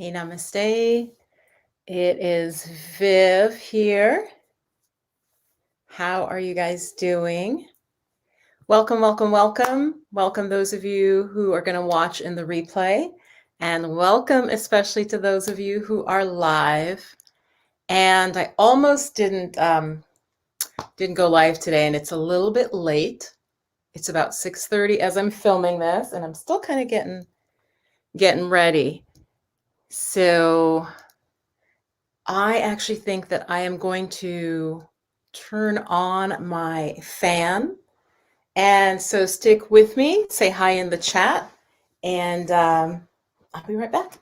Hey, namaste. It is Viv here. How are you guys doing? Welcome, welcome, welcome. Welcome those of you who are going to watch in the replay, and welcome especially to those of you who are live. And I almost didn't go live today, and it's a little bit late. It's about 6:30 as I'm filming this, and I'm still kind of getting ready. So I actually think that I am going to turn on my fan. And so stick with me, say hi in the chat, and I'll be right back.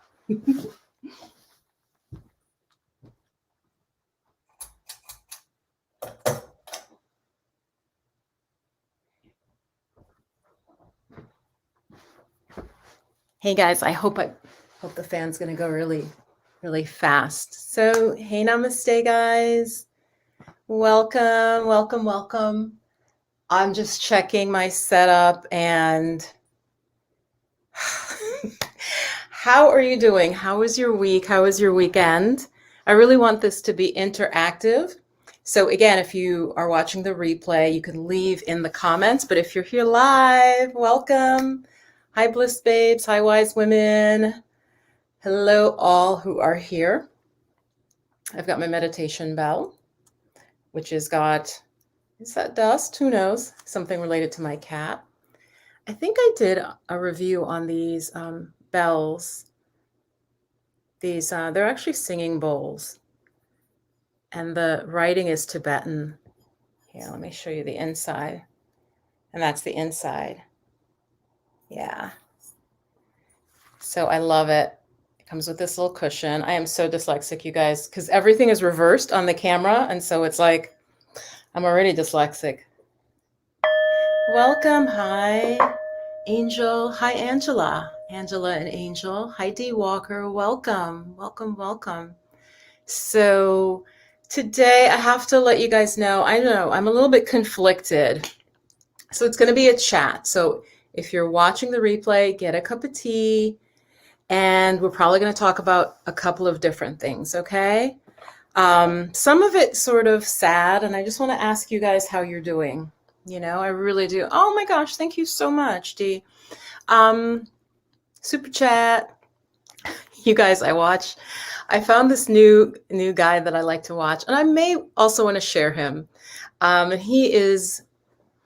Hey guys, I hope the fan's gonna go really, really fast. So hey, namaste guys. Welcome, welcome, welcome. I'm just checking my setup and how are you doing? How was your week? How was your weekend? I really want this to be interactive. So again, if you are watching the replay, you can leave in the comments, but if you're here live, welcome. Hi, Bliss Babes. Hi, Wise Women. Hello, all who are here. I've got my meditation bell, which has got, is that dust? Who knows? Something related to my cat. I think I did a review on these bells. These, they're actually singing bowls. And the writing is Tibetan. Here, let me show you the inside. And that's the inside. Yeah. So I love it. It comes with this little cushion. I am so dyslexic, you guys, because everything is reversed on the camera. And so it's like, I'm already dyslexic. Welcome. Hi, Angel. Hi, Angela. Angela and Angel. Hi, D Walker. Welcome. Welcome, welcome. So today I have to let you guys know, I know I'm a little bit conflicted. So it's going to be a chat. So if you're watching the replay, get a cup of tea, and we're probably going to talk about a couple of different things, okay? Some of it sort of sad, and I just want to ask you guys how you're doing. You know, I really do. Oh my gosh, thank you so much, Dee. Super chat. You guys, I found this new guy that I like to watch, and I may also want to share him. And he is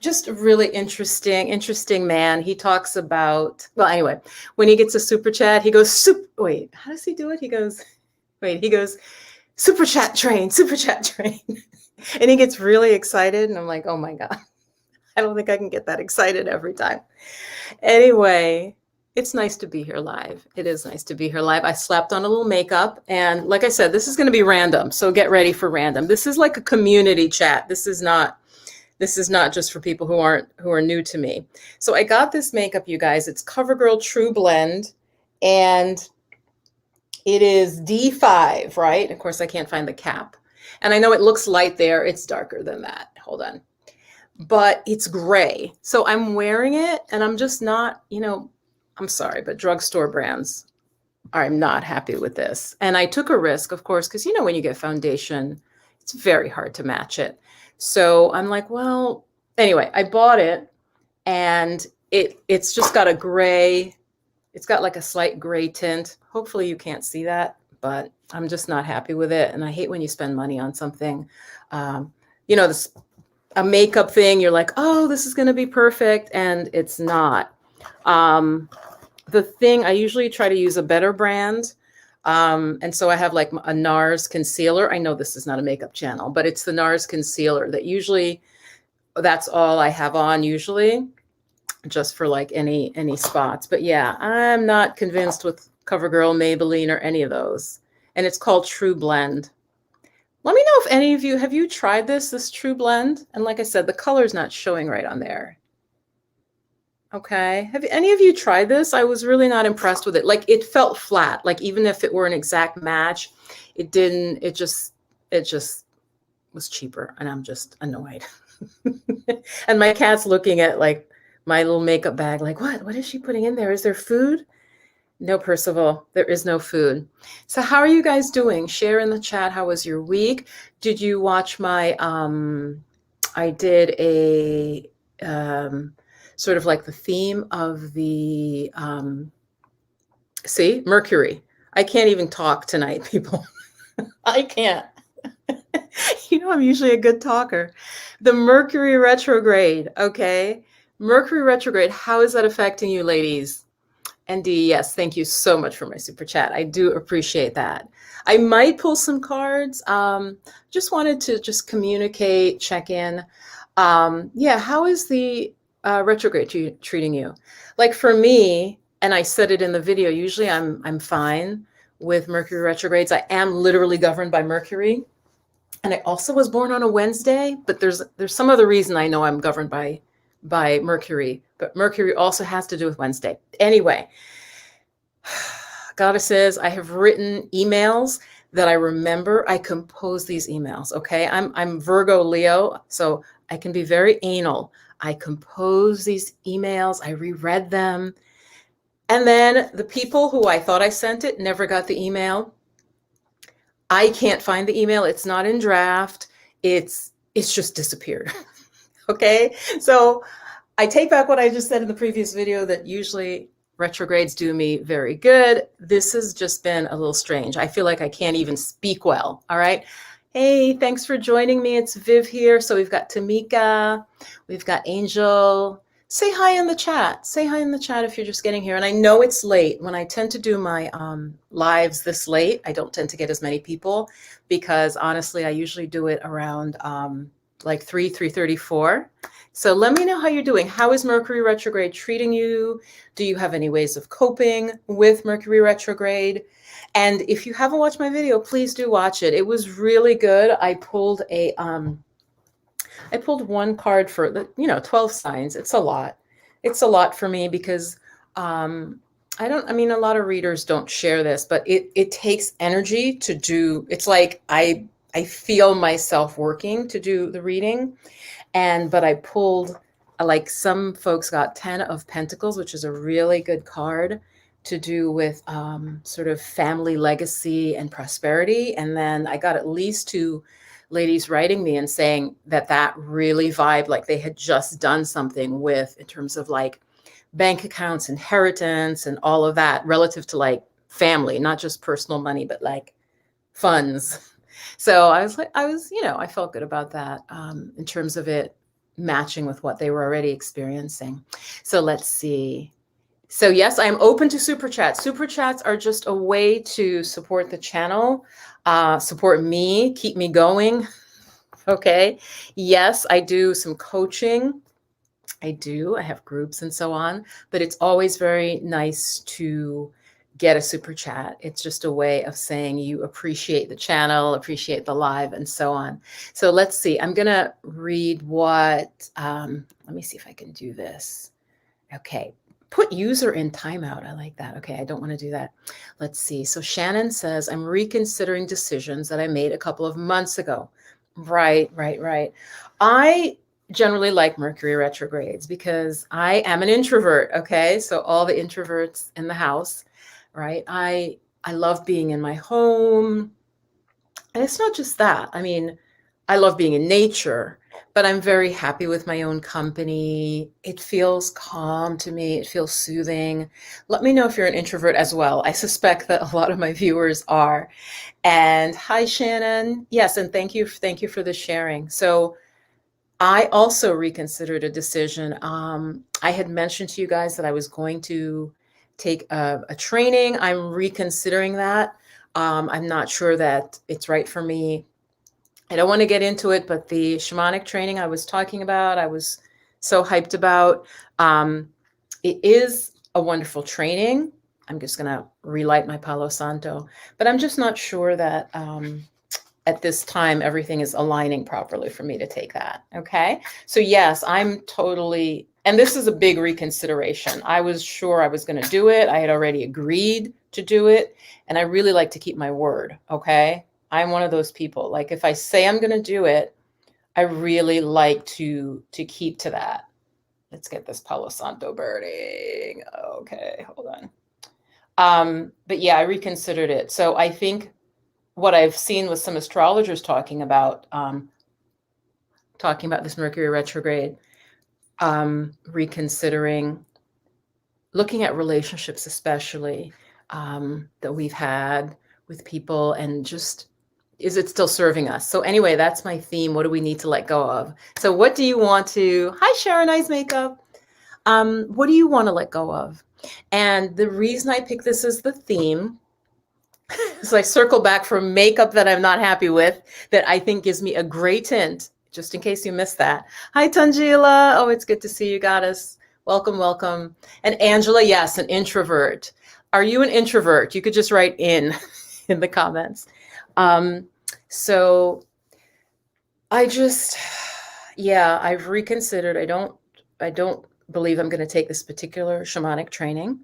just a really interesting man. He talks about, well, anyway, when he gets a super chat, he goes, wait, how does he do it? He goes, super chat train. And he gets really excited. And I'm like, oh my God, I don't think I can get that excited every time. Anyway, it's nice to be here live. It is nice to be here live. I slapped on a little makeup. And like I said, this is going to be random. So get ready for random. This is like a community chat. This is not just for people who are new to me. So I got this makeup, you guys. It's CoverGirl True Blend, and it is D5, right? Of course, I can't find the cap. And I know it looks light there. It's darker than that. Hold on. But it's gray. So I'm wearing it, and I'm just not, I'm sorry, but drugstore brands, I'm not happy with this. And I took a risk, of course, because when you get foundation, it's very hard to match it. So I'm like, well, anyway, I bought it, and it's just got a gray, it's got like a slight gray tint. Hopefully you can't see that, but I'm just not happy with it. And I hate when you spend money on something, this a makeup thing, you're like, oh, this is going to be perfect. And it's not. The thing, I usually try to use a better brand. And so I have like a NARS concealer. I know this is not a makeup channel, but it's the NARS concealer that's all I have on usually, just for like any spots. But yeah, I'm not convinced with CoverGirl, Maybelline, or any of those. And it's called True Blend. Let me know if any of you, have you tried this True Blend? And like I said, the color's not showing right on there. Okay. Have any of you tried this? I was really not impressed with it. Like, it felt flat. Like, even if it were an exact match, it didn't, it just was cheaper, and I'm just annoyed. And my cat's looking at like my little makeup bag, like, what is she putting in there? Is there food? No, Percival, there is no food. So how are you guys doing? Share in the chat. How was your week? Did you watch my I did a sort of like the theme of the see, Mercury. I can't even talk tonight, people. I can't. I'm usually a good talker. The Mercury retrograde, okay? Mercury retrograde, how is that affecting you, ladies? ND, yes, thank you so much for my super chat. I do appreciate that. I might pull some cards. Just wanted to just communicate, check in. Yeah, how is the retrograde treating you? Like for me, and I said it in the video, usually I'm fine with Mercury retrogrades. I am literally governed by Mercury. And I also was born on a Wednesday, but there's some other reason I know I'm governed by Mercury, but Mercury also has to do with Wednesday. Anyway, goddesses, I have written emails that I remember. I compose these emails, okay? I'm Virgo Leo, so I can be very anal. I compose these emails, I reread them, and then the people who I thought I sent it never got the email. I can't find the email. It's not in draft. It's just disappeared. Okay. So I take back what I just said in the previous video that usually retrogrades do me very good. This has just been a little strange. I feel like I can't even speak well. All right. Hey, thanks for joining me. It's Viv here. So we've got Tamika, we've got Angel. Say hi in the chat. Say hi in the chat if you're just getting here. And I know it's late. When I tend to do my lives this late, I don't tend to get as many people because honestly, I usually do it around like 3:34. So let me know how you're doing. How is Mercury retrograde treating you? Do you have any ways of coping with Mercury retrograde? And if you haven't watched my video, please do watch it. It was really good. I pulled one card for the 12 signs. It's a lot. It's a lot for me because a lot of readers don't share this, but it takes energy to do. It's like I feel myself working to do the reading. But I pulled, like some folks got 10 of Pentacles, which is a really good card to do with sort of family legacy and prosperity. And then I got at least 2 ladies writing me and saying that really vibed like they had just done something with in terms of like bank accounts, inheritance, and all of that relative to like family, not just personal money, but like funds. So I felt good about that in terms of it matching with what they were already experiencing. So let's see. So yes, I'm open to super chats. Super chats are just a way to support the channel, support me, keep me going. Okay. Yes, I do some coaching. I have groups and so on, but it's always very nice to get a super chat. It's just a way of saying you appreciate the channel, appreciate the live, and so on. So let's see. I'm going to read what, let me see if I can do this. Okay. Put user in timeout. I like that. Okay. I don't want to do that. Let's see. So Shannon says, I'm reconsidering decisions that I made a couple of months ago. Right. I generally like Mercury retrogrades because I am an introvert. Okay. So all the introverts in the house, right? I love being in my home. And it's not just that. I mean, I love being in nature, but I'm very happy with my own company. It feels calm to me. It feels soothing. Let me know if you're an introvert as well. I suspect that a lot of my viewers are. And hi, Shannon. Yes, and thank you for the sharing. So I also reconsidered a decision. I had mentioned to you guys that I was going to take a training. I'm reconsidering that. I'm not sure that it's right for me. I don't want to get into it, but the shamanic training I was talking about, I was so hyped about. It is a wonderful training. I'm just going to relight my Palo Santo, but I'm just not sure that at this time everything is aligning properly for me to take that. Okay. So yes, I'm totally, and this is a big reconsideration. I was sure I was going to do it. I had already agreed to do it. And I really like to keep my word. Okay. I'm one of those people. Like if I say I'm going to do it, I really like to keep to that. Let's get this Palo Santo burning. Okay, hold on. But yeah, I reconsidered it. So I think what I've seen with some astrologers talking about this Mercury retrograde, reconsidering, looking at relationships, especially that we've had with people, and just, is it still serving us? So anyway, that's my theme. What do we need to let go of? So what do you want to, hi Sharon, nice makeup. What do you want to let go of? And the reason I picked this as the theme is I circle back from makeup that I'm not happy with, that I think gives me a great hint, just in case you missed that. Hi, Tanjila. Oh, it's good to see you, goddess. Welcome, welcome. And Angela, yes, an introvert. Are you an introvert? You could just write in the comments. So I just, yeah, I've reconsidered. I don't believe I'm going to take this particular shamanic training.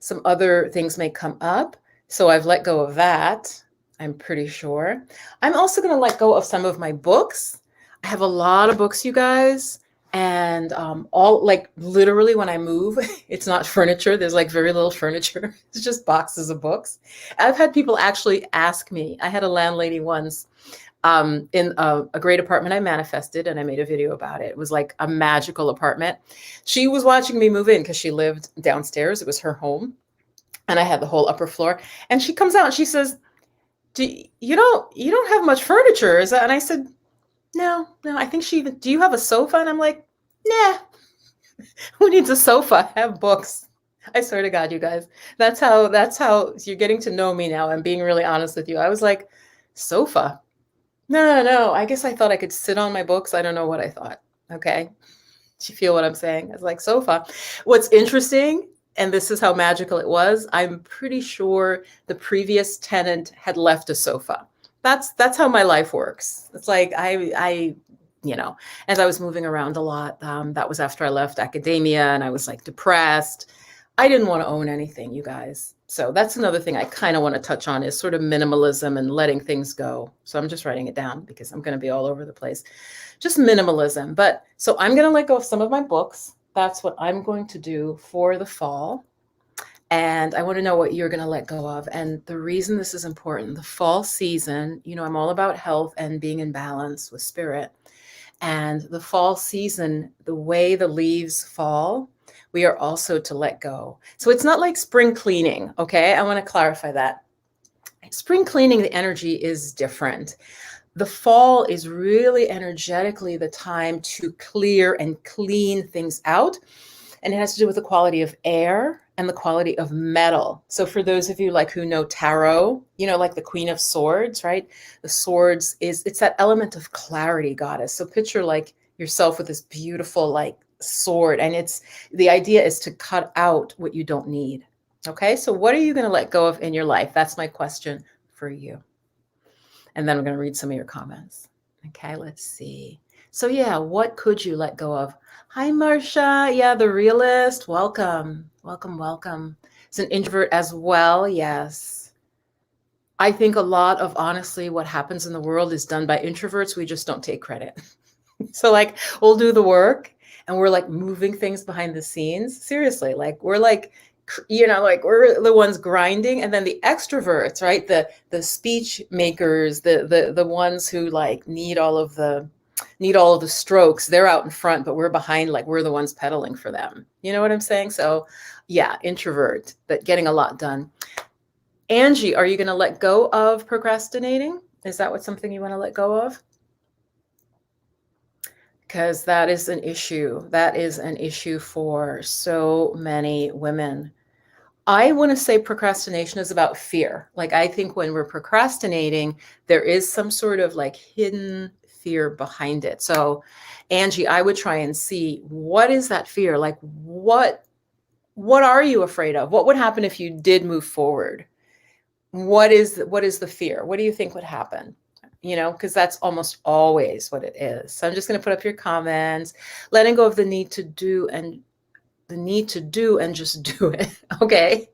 Some other things may come up. So I've let go of that, I'm pretty sure. I'm also going to let go of some of my books. I have a lot of books, you guys. And all, like, literally when I move, it's not furniture. There's like very little furniture. It's just boxes of books. I've had people actually ask me. I had a landlady once in a great apartment I manifested, and I made a video about it. It was like a magical apartment. She was watching me move in because she lived downstairs. It was her home. And I had the whole upper floor. And she comes out and she says, you don't have much furniture, is that? And I said, no, I think do you have a sofa? And I'm like, nah, who needs a sofa? I have books. I swear to God, you guys, that's how you're getting to know me now. I'm being really honest with you. I was like, sofa? No, I guess I thought I could sit on my books. I don't know what I thought. Okay. Do you feel what I'm saying? I was like, sofa. What's interesting, and this is how magical it was, I'm pretty sure the previous tenant had left a sofa. That's how my life works. It's like I as I was moving around a lot, that was after I left academia and I was like depressed. I didn't want to own anything, you guys. So that's another thing I kind of want to touch on, is sort of minimalism and letting things go. So I'm just writing it down because I'm going to be all over the place. Just minimalism. But so I'm going to let go of some of my books. That's what I'm going to do for the fall. And I want to know what you're going to let go of. And the reason this is important, the fall season, I'm all about health and being in balance with spirit. And the fall season, the way the leaves fall, we are also to let go. So it's not like spring cleaning, okay? I want to clarify that. Spring cleaning, the energy is different. The fall is really energetically the time to clear and clean things out. And it has to do with the quality of air and the quality of metal. So for those of you who know tarot, like the Queen of Swords, right? The swords it's that element of clarity, goddess. So picture yourself with this beautiful sword. And the idea is to cut out what you don't need. Okay. So what are you going to let go of in your life? That's my question for you. And then I'm going to read some of your comments. Okay, let's see. So yeah, what could you let go of? Hi, Marcia. Yeah, the realist. Welcome. It's an introvert as well. Yes. I think a lot of, honestly, what happens in the world is done by introverts. We just don't take credit. So we'll do the work and we're moving things behind the scenes. Seriously, we're we're the ones grinding, and then the extroverts, right? The speech makers, the ones who need all of the strokes. They're out in front, but we're behind, we're the ones pedaling for them. You know what I'm saying? So yeah, introvert, but getting a lot done. Angie, are you going to let go of procrastinating? Is that something you want to let go of? Because that is an issue. That is an issue for so many women. I want to say procrastination is about fear. I think when we're procrastinating, there is some sort of hidden fear behind it. So Angie, I would try and see, what is that fear? What are you afraid of? What would happen if you did move forward? What is the fear? What do you think would happen? Because that's almost always what it is. So I'm just going to put up your comments, letting go of the need to do and just do it. Okay.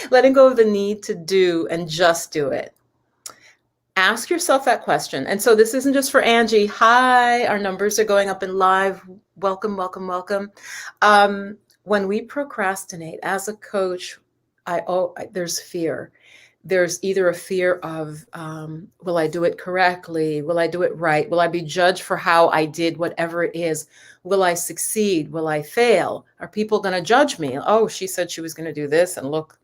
Letting go of the need to do and just do it. Ask yourself that question. And so this isn't just for Angie. Hi, our numbers are going up in live. Welcome. When we procrastinate as a coach, There's fear. There's either a fear of, will I do it correctly? Will I do it right? Will I be judged for how I did whatever it is? Will I succeed? Will I fail? Are people going to judge me? Oh, she said she was going to do this, and look.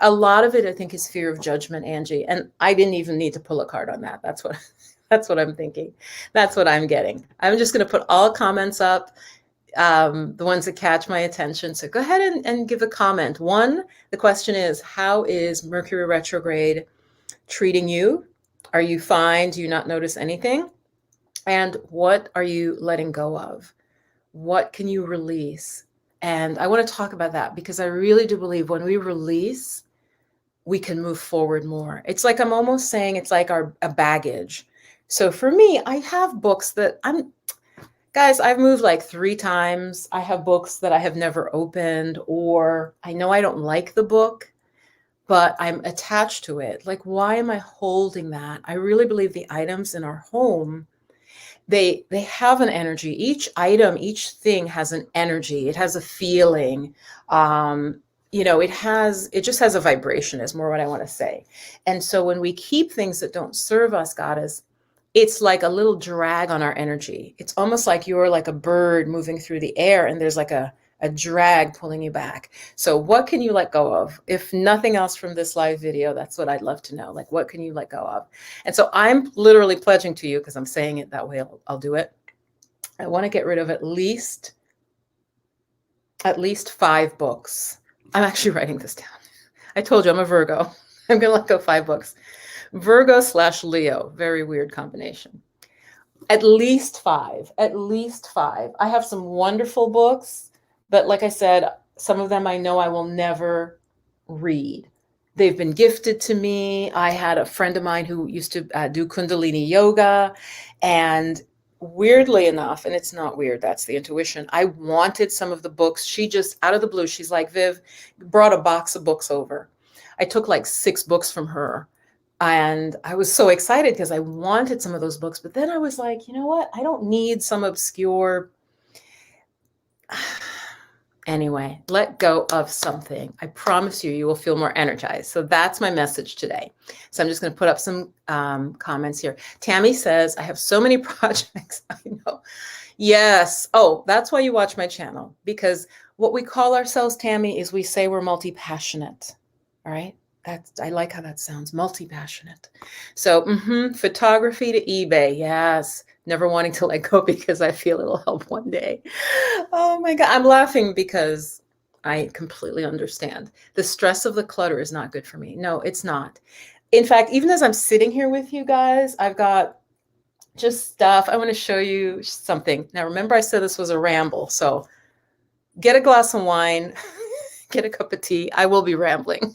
A lot of it, I think, is fear of judgment, Angie. And I didn't even need to pull a card on that. That's what I'm thinking. That's what I'm getting. I'm just going to put all comments up, the ones that catch my attention. So go ahead and give a comment. One, the question is, how is Mercury retrograde treating you? Are you fine? Do you not notice anything? And what are you letting go of? What can you release? And I want to talk about that because I really do believe when we release, we can move forward more. It's like, I'm almost saying it's like a baggage. So for me, I have books that guys, I've moved like 3 times. I have books that I have never opened, or I know I don't like the book, but I'm attached to it. Like, why am I holding that? I really believe the items in our home, they have an energy. Each item, each thing has an energy. It has a feeling. It just has a vibration is more what I want to say. And so when we keep things that don't serve us, goddess, it's like a little drag on our energy. It's almost like you're like a bird moving through the air and there's like a drag pulling you back. So what can you let go of? If nothing else from this live video, that's what I'd love to know. Like, what can you let go of? And so I'm literally pledging to you, because I'm saying it that way, I'll do it. I want to get rid of at least 5 books. I'm actually writing this down. I told you I'm a Virgo. I'm going to let go 5 books. Virgo/Leo, very weird combination. At least 5. I have some wonderful books, but like I said, some of them I know I will never read. They've been gifted to me. I had a friend of mine who used to do Kundalini yoga, and weirdly enough, and it's not weird, that's the intuition, I wanted some of the books. She just, out of the blue, she's like, Viv, brought a box of books over. I took like 6 books from her. And I was so excited because I wanted some of those books. But then I was like, you know what? I don't need some obscure. Anyway, let go of something. I promise you will feel more energized. So that's my message today. So I'm just going to put up some comments here. Tammy says, I have so many projects. I know. Yes. Oh, that's why you watch my channel. Because what we call ourselves, Tammy, is we say we're multi-passionate. All right. I like how that sounds, multi-passionate. So photography to eBay. Yes. Never wanting to let go because I feel it'll help one day. Oh my God. I'm laughing because I completely understand. The stress of the clutter is not good for me. No, it's not. In fact, even as I'm sitting here with you guys, I've got just stuff. I want to show you something. Now, remember I said this was a ramble. So get a glass of wine, get a cup of tea. I will be rambling.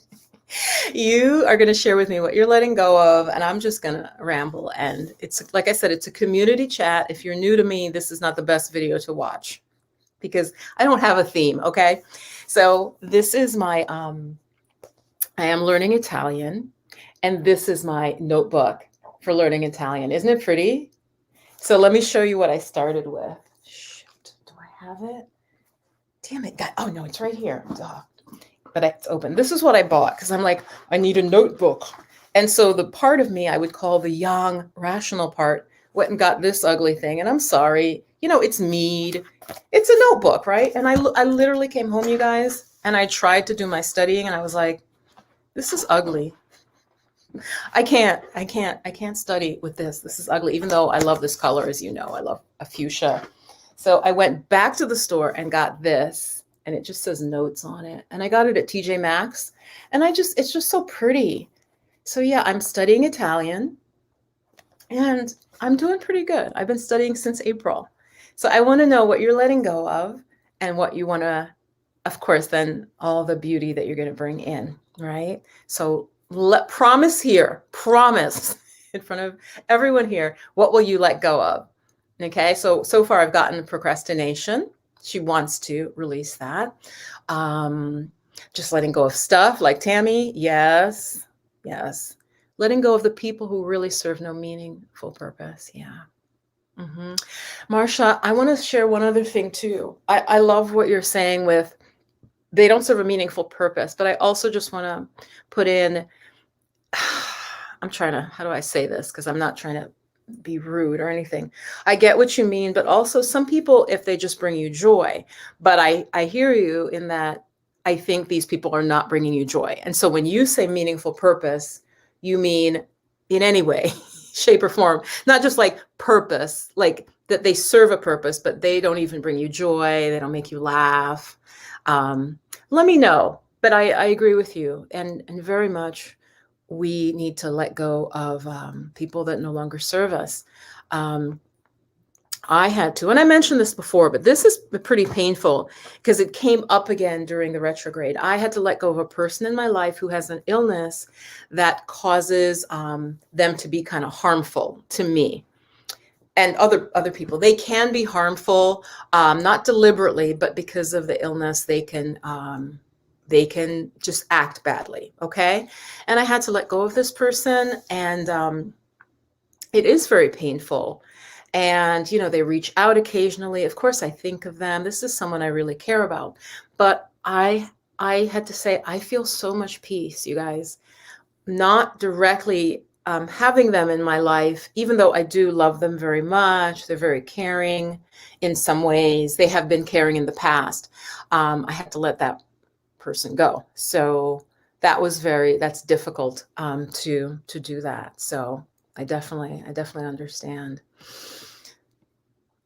You are going to share with me what you're letting go of, and I'm just going to ramble. And it's, like I said, it's a community chat. If you're new to me, this is not the best video to watch because I don't have a theme. Okay. So this is my, I am learning Italian, and this is my notebook for learning Italian. Isn't it pretty? So let me show you what I started with. Shoot, do I have it? Damn it. God. Oh no, it's right here. Duh. But it's open. This is what I bought because I'm like, I need a notebook. And so the part of me I would call the young, rational part went and got this ugly thing. And I'm sorry, it's mead. It's a notebook, right? And I literally came home, you guys, and I tried to do my studying and I was like, this is ugly. I can't study with this. This is ugly, even though I love this color, as you know, I love a fuchsia. So I went back to the store and got this. And it just says notes on it. And I got it at TJ Maxx. And it's just so pretty. So yeah, I'm studying Italian and I'm doing pretty good. I've been studying since April. So I want to know what you're letting go of and what you want to, of course, then all the beauty that you're going to bring in, right? So promise in front of everyone here, what will you let go of? Okay. So far I've gotten procrastination. She wants to release that. Just letting go of stuff like Tammy. Yes. Letting go of the people who really serve no meaningful purpose. Yeah. Marsha, I want to share one other thing too. I love what you're saying with they don't serve a meaningful purpose. But I also just want to put in, I'm trying to, how do I say this? Because I'm not trying to be rude or anything. I get what you mean, but also some people, if they just bring you joy, but I hear you in that I think these people are not bringing you joy. And so when you say meaningful purpose, you mean in any way, shape or form, not just like purpose, like that they serve a purpose, but they don't even bring you joy. They don't make you laugh. Let me know. But I agree with you, and very much we need to let go of people that no longer serve us. I had to, and I mentioned this before, but this is pretty painful because it came up again during the retrograde. I had to let go of a person in my life who has an illness that causes them to be kind of harmful to me and other people. They can be harmful, not deliberately, but because of the illness, they can just act badly. Okay. And I had to let go of this person, and it is very painful. And, you know, they reach out occasionally. Of course, I think of them. This is someone I really care about. But I had to say, I feel so much peace, you guys, not directly having them in my life, even though I do love them very much. They're very caring in some ways. They have been caring in the past. I had to let that person go. So that's difficult to do that. So I definitely understand.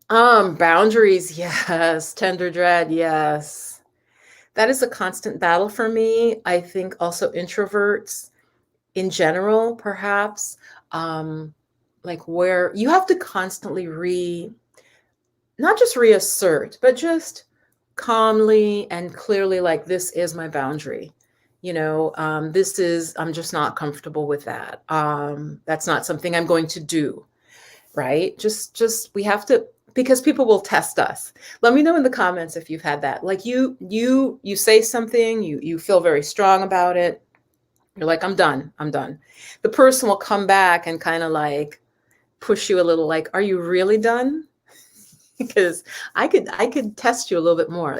Boundaries, yes. Tender dread, yes. That is a constant battle for me. I think also introverts in general, perhaps, like where you have to constantly not just reassert, but just calmly and clearly, like, this is my boundary. You know, I'm just not comfortable with that. That's not something I'm going to do. Right? We have to, because people will test us. Let me know in the comments if you've had that. Like you say something, you feel very strong about it. You're like, I'm done. The person will come back and kind of like push you a little, like, are you really done? Because I could test you a little bit more.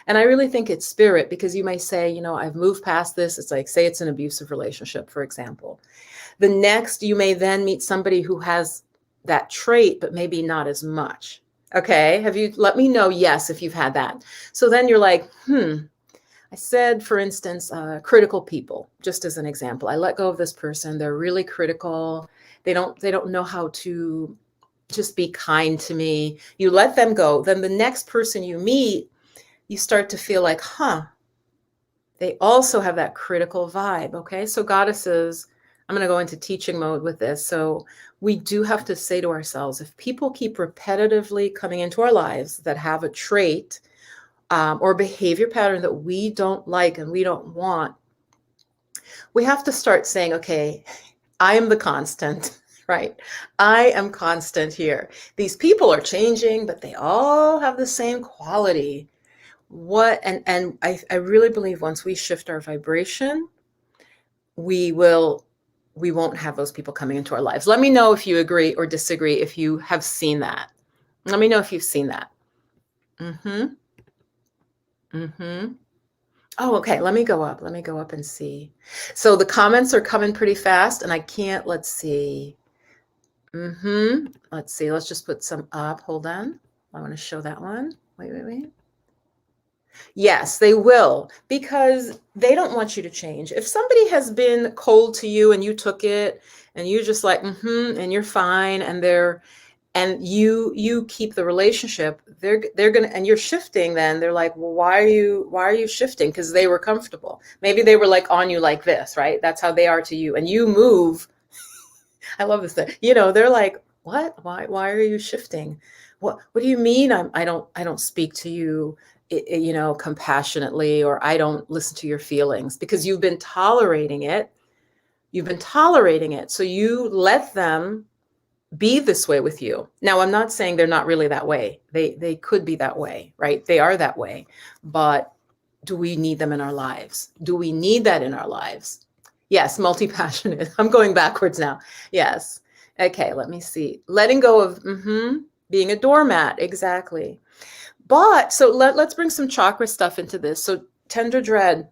And I really think it's spirit, because you may say, you know, I've moved past this. It's like, say it's an abusive relationship, for example. The next, you may then meet somebody who has that trait, but maybe not as much. Okay. Let me know, yes, if you've had that. So then you're like, I said, for instance, critical people, just as an example. I let go of this person. They're really critical. They don't know how to just be kind to me. You let them go. Then the next person you meet, you start to feel like, they also have that critical vibe. Okay. So goddesses, I'm going to go into teaching mode with this. So we do have to say to ourselves, if people keep repetitively coming into our lives that have a trait or behavior pattern that we don't like and we don't want, we have to start saying, okay, I am the constant, right? I am constant here. These people are changing, but they all have the same quality. And I really believe once we shift our vibration, we won't have those people coming into our lives. Let me know if you agree or disagree, if you have seen that. Let me know if you've seen that. Oh, okay. Let me go up and see. So the comments are coming pretty fast, and I can't, let's see. Let's see. Let's just put some up. Hold on. I want to show that one. Wait. Yes, they will, because they don't want you to change. If somebody has been cold to you and you took it and you just like, and you're fine, and you keep the relationship, they're gonna, and you're shifting, then they're like, well, why are you shifting? Because they were comfortable. Maybe they were like on you like this, right? That's how they are to you. And you move. I love this thing. You know, they're like, what? Why are you shifting? What do you mean? I don't speak to you, you know, compassionately, or I don't listen to your feelings, because you've been tolerating it. So you let them be this way with you. Now, I'm not saying they're not really that way. They could be that way, right? They are that way. But do we need them in our lives? Do we need that in our lives? Yes, multi-passionate. I'm going backwards now. Yes. Okay, let me see. Letting go of being a doormat. Exactly. But so let's bring some chakra stuff into this. So tender dread.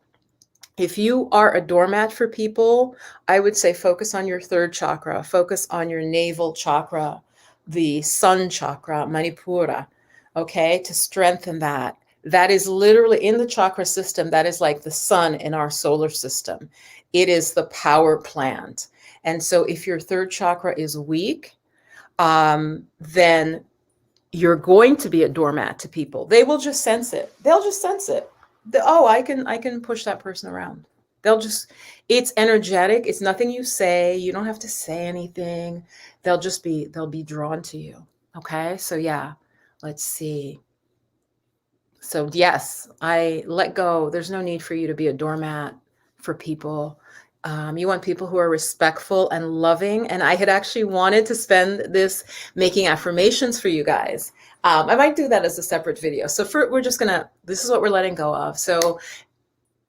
If you are a doormat for people, I would say focus on your third chakra, focus on your navel chakra, the sun chakra, Manipura, okay, to strengthen that. That is literally in the chakra system. That is like the sun in our solar system. It is the power plant. And so if your third chakra is weak, then you're going to be a doormat to people. They will just sense it. They'll just sense it. Oh, I can push that person around. It's energetic. It's nothing you say. You don't have to say anything. They'll be drawn to you. Okay. So yeah, let's see. So yes, I let go. There's no need for you to be a doormat for people. You want people who are respectful and loving. And I had actually wanted to spend this making affirmations for you guys. I might do that as a separate video. So this is what we're letting go of. So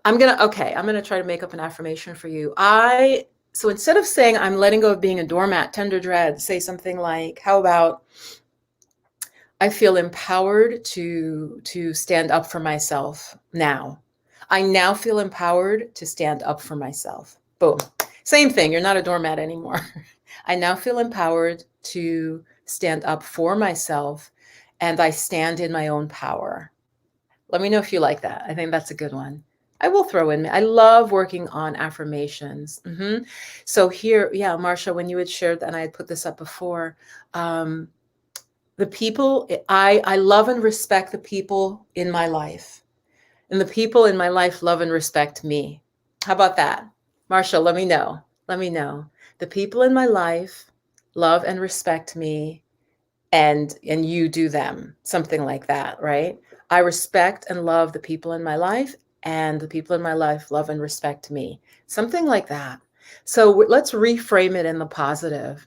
I'm going to try to make up an affirmation for you. So instead of saying I'm letting go of being a doormat, tender dread, say something like, how about I feel empowered to stand up for myself now. I now feel empowered to stand up for myself. Boom. Same thing. You're not a doormat anymore. I now feel empowered to stand up for myself, and I stand in my own power. Let me know if you like that. I think that's a good one. I will throw in, I love working on affirmations. So here, yeah, Marsha, when you had shared that, and I had put this up before, the people, I love and respect the people in my life. And the people in my life love and respect me. How about that? Marsha, let me know. Let me know. The people in my life love and respect me, and you do them. Something like that, right? I respect and love the people in my life, and the people in my life love and respect me. Something like that. So let's reframe it in the positive.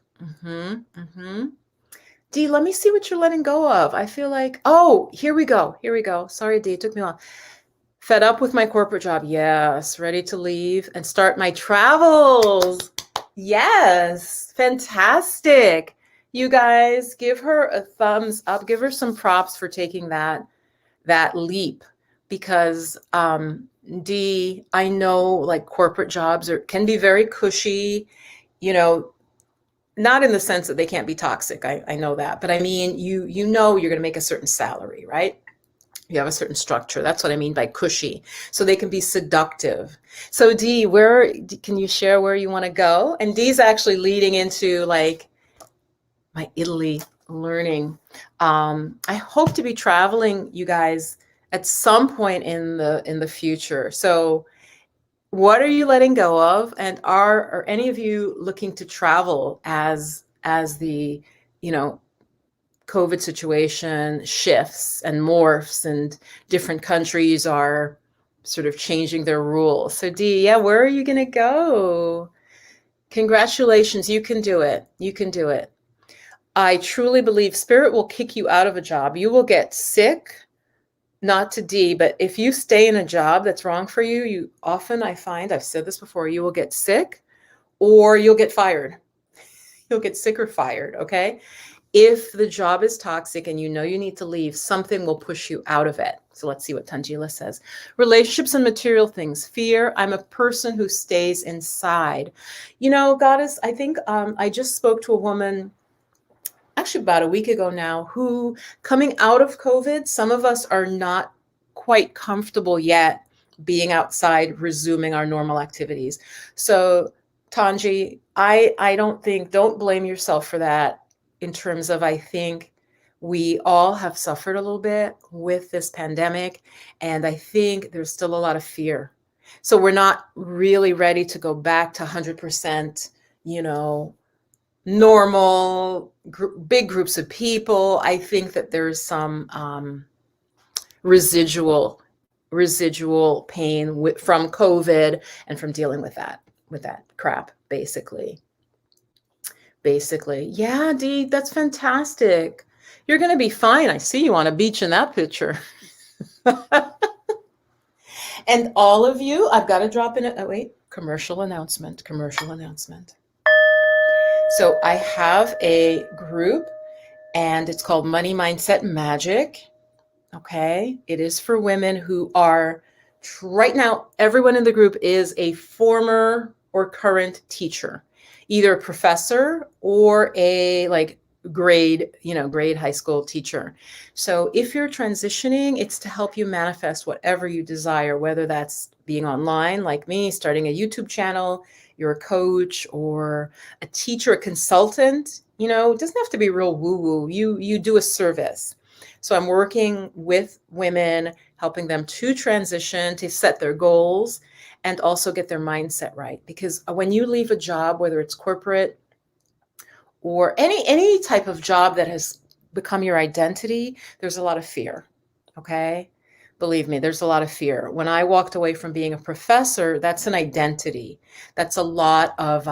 Dee, let me see what you're letting go of. I feel like, oh, here we go. Here we go. Sorry, Dee, it took me long. Fed up with my corporate job. Yes. Ready to leave and start my travels. Yes. Fantastic. You guys, give her a thumbs up. Give her some props for taking that leap, because Dee, I know like corporate jobs can be very cushy, not in the sense that they can't be toxic. I know that, but I mean, you know you're going to make a certain salary, right? You have a certain structure. That's what I mean by cushy. So they can be seductive. So Dee, can you share where you want to go? And Dee's actually leading into like my Italy learning. I hope to be traveling, you guys, at some point in the future. So what are you letting go of? And are any of you looking to travel as the, COVID situation shifts and morphs and different countries are sort of changing their rules? So Dee, yeah, where are you going to go? Congratulations. You can do it. You can do it. I truly believe spirit will kick you out of a job. You will get sick, not to Dee, but if you stay in a job that's wrong for you, you often, I find, I've said this before, you will get sick or you'll get fired. You'll get sick or fired, okay? If the job is toxic and you know you need to leave, something will push you out of it. So let's see what Tanjila says. Relationships and material things. Fear. I'm a person who stays inside. Goddess, I think I just spoke to a woman actually about a week ago now who, coming out of COVID, some of us are not quite comfortable yet being outside, resuming our normal activities. So Tanji, don't blame yourself for that. In terms of, I think we all have suffered a little bit with this pandemic, and I think there's still a lot of fear. So we're not really ready to go back to 100%, normal big groups of people. I think that there's some residual pain from COVID and from dealing with that crap, basically. Yeah, Dee, that's fantastic. You're going to be fine. I see you on a beach in that picture. And all of you, I've got to drop in commercial announcement. So I have a group and it's called Money Mindset Magic. Okay. It is for women who are right now, everyone in the group is a former or current teacher, either a professor or a like grade high school teacher. So if you're transitioning, it's to help you manifest whatever you desire, whether that's being online like me, starting a YouTube channel, you're a coach or a teacher, a consultant, it doesn't have to be real woo-woo. You do a service. So I'm working with women, helping them to transition, to set their goals, and also get their mindset right. Because when you leave a job, whether it's corporate or any type of job that has become your identity, there's a lot of fear. Okay? Believe me, there's a lot of fear. When I walked away from being a professor, that's an identity. That's a lot of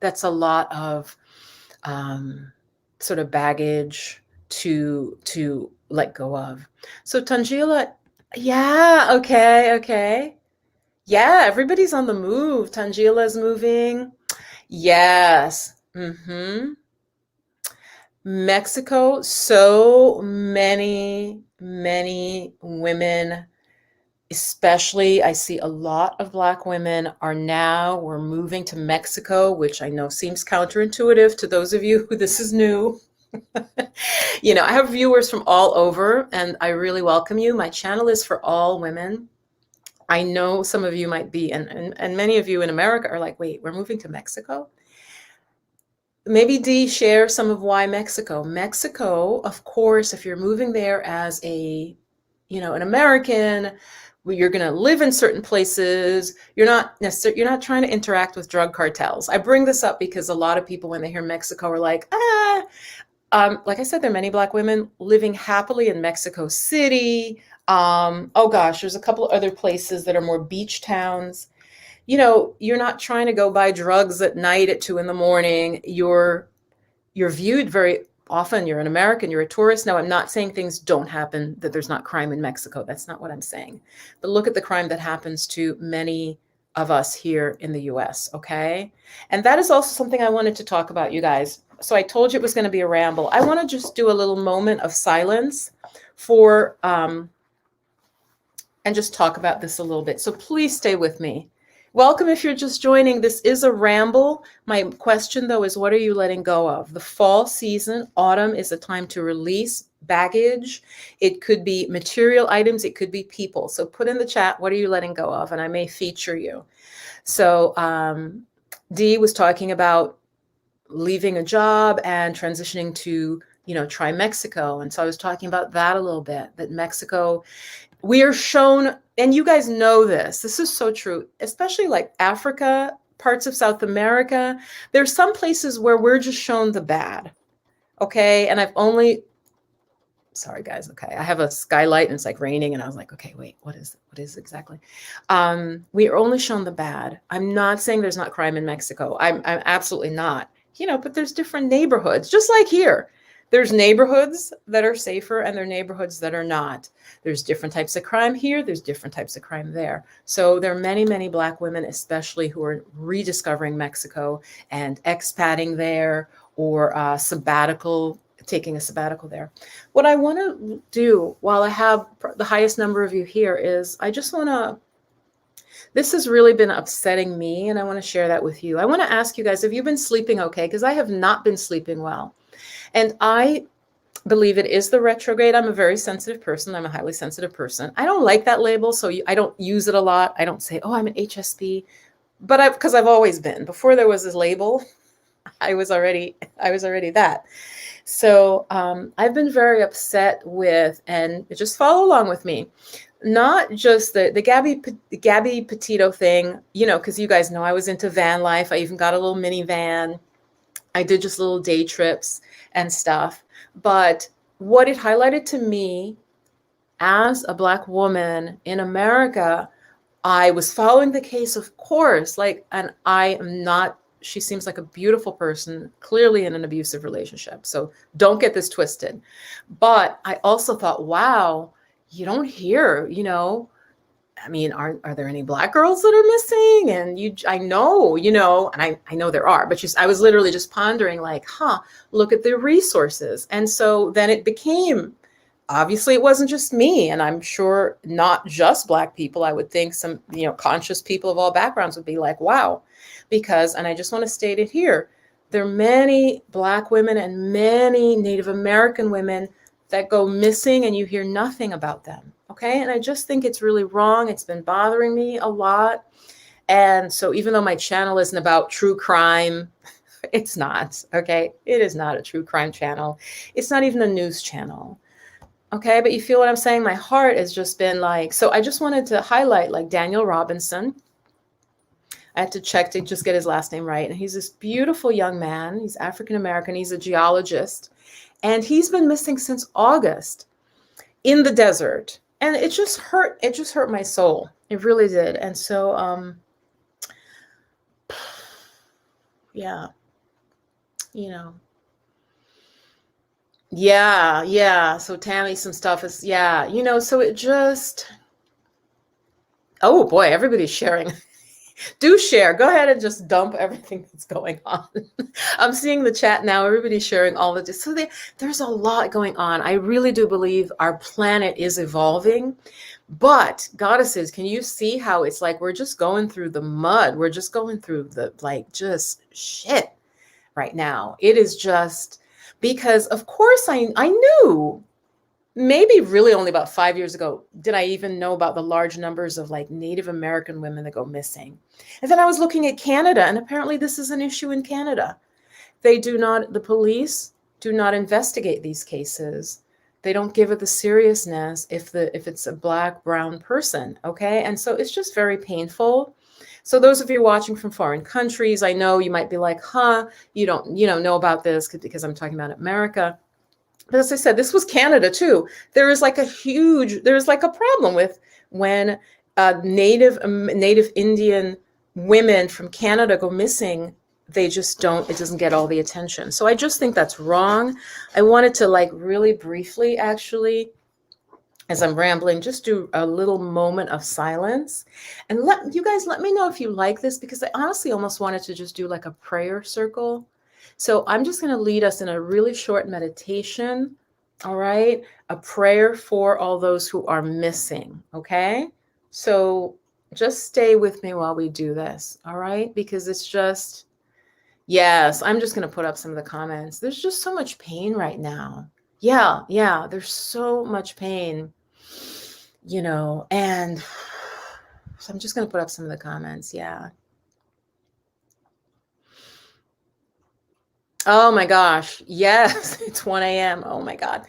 that's a lot of sort of baggage to let go of. So Tangela, yeah, okay. Yeah, everybody's on the move. Tangela's moving. Yes. Mexico, so many women, especially I see a lot of Black women we're moving to Mexico, which I know seems counterintuitive to those of you who this is new. I have viewers from all over, and I really welcome you. My channel is for all women. I know some of you might be, and many of you in America are like, wait, we're moving to Mexico? Maybe Dee, share some of why Mexico. Mexico, of course, if you're moving there as an American, you're going to live in certain places. You're not trying to interact with drug cartels. I bring this up because a lot of people, when they hear Mexico, are like, like I said, there are many Black women living happily in Mexico City. Oh gosh, there's a couple of other places that are more beach towns. You're not trying to go buy drugs at night at 2 a.m. You're viewed very often. You're an American, you're a tourist. Now, I'm not saying things don't happen, that there's not crime in Mexico. That's not what I'm saying. But look at the crime that happens to many of us here in the US, okay? And that is also something I wanted to talk about, you guys. So I told you it was going to be a ramble. I want to just do a little moment of silence for, and just talk about this a little bit. So please stay with me. Welcome if you're just joining. This is a ramble. My question, though, is what are you letting go of? The fall season, autumn, is a time to release baggage. It could be material items. It could be people. So put in the chat, what are you letting go of? And I may feature you. So Dee was talking about leaving a job and transitioning to, try Mexico. And so I was talking about that a little bit, that Mexico, we are shown, and you guys know this is so true, especially like Africa, parts of South America. There's some places where we're just shown the bad. Okay. And sorry guys. Okay. I have a skylight and it's like raining. And I was like, okay, wait, what is exactly? We are only shown the bad. I'm not saying there's not crime in Mexico. I'm absolutely not, but there's different neighborhoods, just like here. There's neighborhoods that are safer and there are neighborhoods that are not. There's different types of crime here. There's different types of crime there. So there are many, many Black women, especially, who are rediscovering Mexico and expatting there or taking a sabbatical there. What I want to do while I have the highest number of you here is this has really been upsetting me, and I want to share that with you. I want to ask you guys, have you been sleeping okay? Because I have not been sleeping well. And I believe it is the retrograde. I'm a very sensitive person. I'm a highly sensitive person. I don't like that label, so I don't use it a lot. I don't say, oh, I'm an HSP, but because I've always been. Before there was this label, I was already that. So I've been very upset with, and just follow along with me, not just the Gabby Petito thing, because you guys know I was into van life. I even got a little minivan. I did just little day trips and stuff. But what it highlighted to me as a Black woman in America, I was following the case, of course, and I am not, she seems like a beautiful person, clearly in an abusive relationship. So don't get this twisted. But I also thought, wow, you don't hear, I mean, are there any Black girls that are missing? And I know, and I know there are, but I was literally just pondering look at the resources. And so then it became obviously it wasn't just me, and I'm sure not just Black people. I would think some, conscious people of all backgrounds would be like, wow, because, and I just want to state it here, there are many Black women and many Native American women that go missing and you hear nothing about them. Okay. And I just think it's really wrong. It's been bothering me a lot. And so even though my channel isn't about true crime, it's not. Okay. It is not a true crime channel. It's not even a news channel. Okay. But you feel what I'm saying? My heart has just been like, so I just wanted to highlight like Daniel Robinson. I had to check to just get his last name right. And he's this beautiful young man. He's African American. He's a geologist. And he's been missing since August in the desert. And it just hurt. It just hurt my soul. It really did. And so, yeah, yeah. So Tammy, some stuff is, so it just, oh boy, everybody's sharing. Do share. Go ahead and just dump everything that's going on. I'm seeing the chat now. Everybody's sharing all of this. So there's a lot going on. I really do believe our planet is evolving. But goddesses, can you see how it's like we're just going through the mud? We're just going through the just shit right now. It is just because, of course, I knew. Maybe really only about 5 years ago did I even know about the large numbers of like Native American women that go missing. And then I was looking at Canada, and apparently this is an issue in Canada. The police do not investigate these cases. They don't give it the seriousness if it's a Black, brown person, okay? And so it's just very painful. So those of you watching from foreign countries, I know you might be like, you don't know about this because I'm talking about America. But as I said, this was Canada too. There's like a problem with when Native Indian women from Canada go missing. It doesn't get all the attention. So I just think that's wrong. I wanted to like really briefly, actually, as I'm rambling, just do a little moment of silence. And let me know if you like this, because I honestly almost wanted to just do like a prayer circle. So I'm just going to lead us in a really short meditation. All right. A prayer for all those who are missing. Okay. So just stay with me while we do this. All right. Because it's just, yes, I'm just going to put up some of the comments. There's just so much pain right now. Yeah. There's so much pain, and so I'm just going to put up some of the comments. Yeah. Oh my gosh. Yes, it's 1 a.m. Oh my God.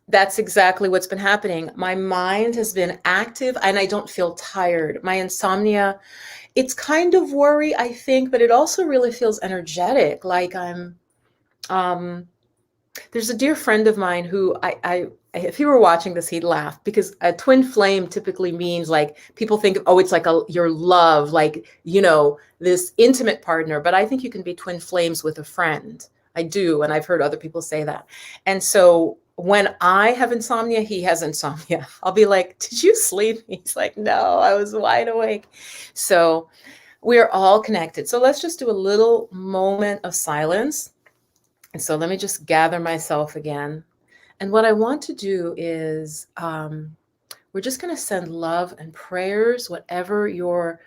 That's exactly what's been happening. My mind has been active and I don't feel tired. My insomnia, it's kind of worry, I think, but it also really feels energetic. Like there's a dear friend of mine who if he were watching this, he'd laugh, because a twin flame typically means like people think, oh, it's like your love, like, this intimate partner. But I think you can be twin flames with a friend. I do. And I've heard other people say that. And so when I have insomnia, he has insomnia. I'll be like, did you sleep? He's like, no, I was wide awake. So we're all connected. So let's just do a little moment of silence. And so let me just gather myself again. And what I want to do is we're just going to send love and prayers, whatever your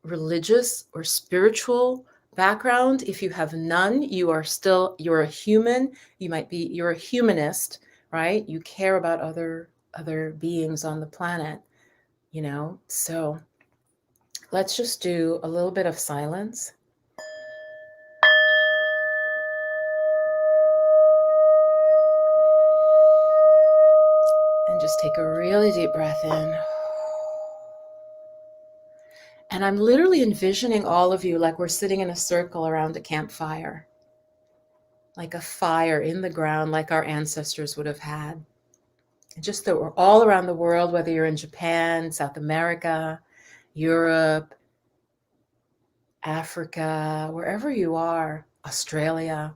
religious or spiritual background. If you have none, you're a human. You're a humanist, right? You care about other beings on the planet, So let's just do a little bit of silence. And just take a really deep breath in. And I'm literally envisioning all of you like we're sitting in a circle around a campfire, like a fire in the ground, like our ancestors would have had. Just that we're all around the world, whether you're in Japan, South America, Europe, Africa, wherever you are, Australia.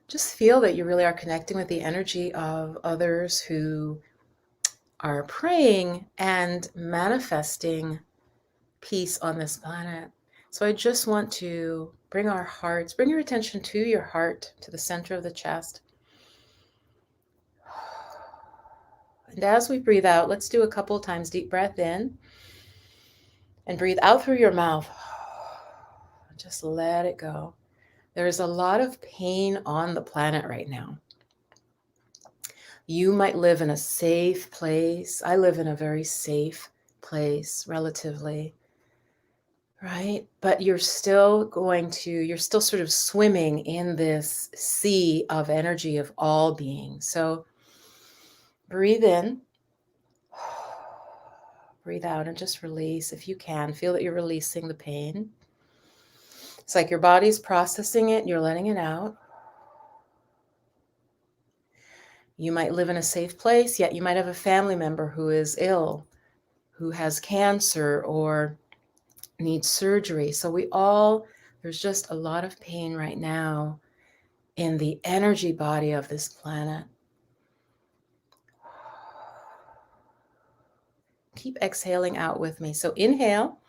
Just feel that you really are connecting with the energy of others who are praying and manifesting peace on this planet. So I just want to bring your attention to your heart, to the center of the chest. And as we breathe out, let's do a couple times deep breath in and breathe out through your mouth. Just let it go. There's a lot of pain on the planet right now. You might live in a safe place. I live in a very safe place, relatively, right? But you're still sort of swimming in this sea of energy of all beings. So breathe in, breathe out, and just release if you can. Feel that you're releasing the pain. It's like your body's processing it, and you're letting it out. You might live in a safe place, yet you might have a family member who is ill, who has cancer or needs surgery. So there's just a lot of pain right now in the energy body of this planet. Keep exhaling out with me. So inhale,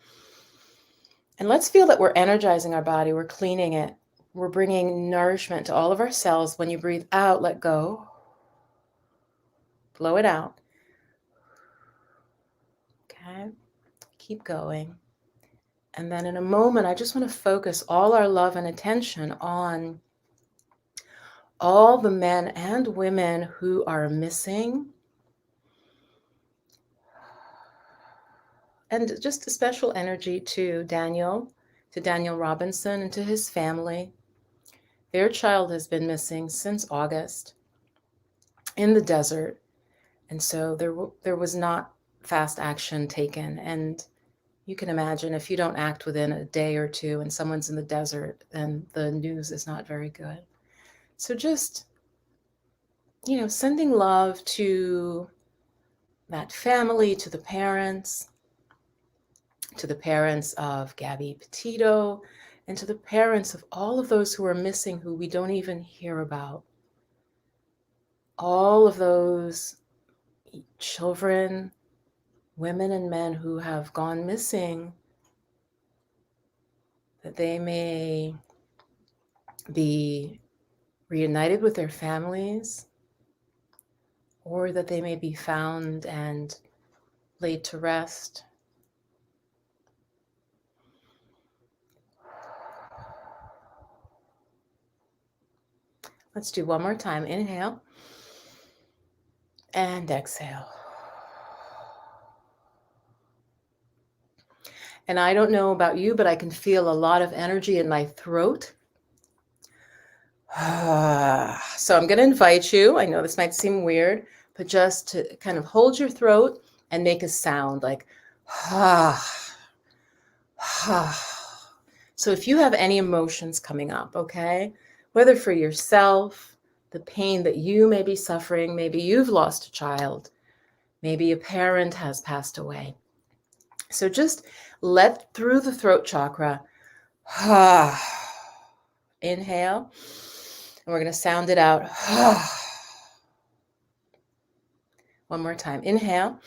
and let's feel that we're energizing our body. We're cleaning it. We're bringing nourishment to all of our cells. When you breathe out, let go. Blow it out. Okay, keep going. And then in a moment, I just want to focus all our love and attention on all the men and women who are missing. And just a special energy to Daniel Robinson, and to his family. Their child has been missing since August in the desert. And so there was not fast action taken. And you can imagine if you don't act within a day or two and someone's in the desert, then the news is not very good. So just, sending love to that family, to the parents of Gabby Petito, and to the parents of all of those who are missing, who we don't even hear about. All of those children, women and men who have gone missing, that they may be reunited with their families, or that they may be found and laid to rest. Let's do one more time. Inhale and exhale. And I don't know about you, but I can feel a lot of energy in my throat. So I'm going to invite you, I know this might seem weird, but just to kind of hold your throat and make a sound like, So if you have any emotions coming up, okay, whether for yourself, the pain that you may be suffering, maybe you've lost a child, maybe a parent has passed away. So just let through the throat chakra. Inhale, and we're going to sound it out. One more time. Inhale.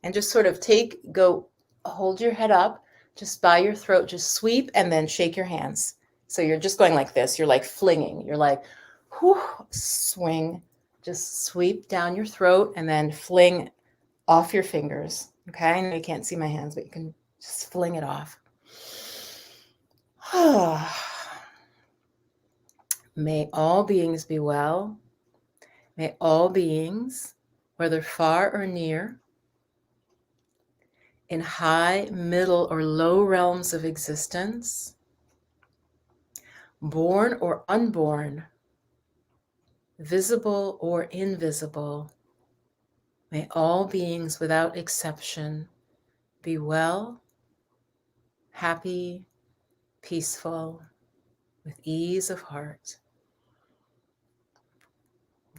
And just sort of hold your head up, just by your throat, just sweep and then shake your hands. So you're just going like this. You're like flinging. You're like, swing. Just sweep down your throat and then fling off your fingers. Okay, I know you can't see my hands, but you can just fling it off. May all beings be well. May all beings, whether far or near, in high, middle, or low realms of existence, born or unborn, visible or invisible, may all beings without exception be well, happy, peaceful, with ease of heart.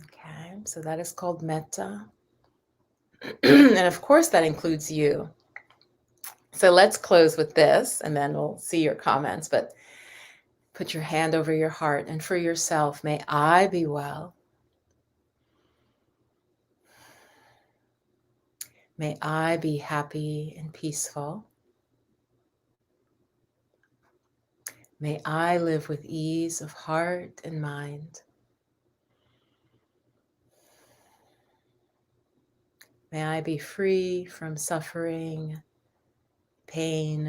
Okay, so that is called metta. And of course that includes you. So let's close with this, and then we'll see your comments, but put your hand over your heart, and for yourself, may I be well. May I be happy and peaceful. May I live with ease of heart and mind. May I be free from suffering, pain,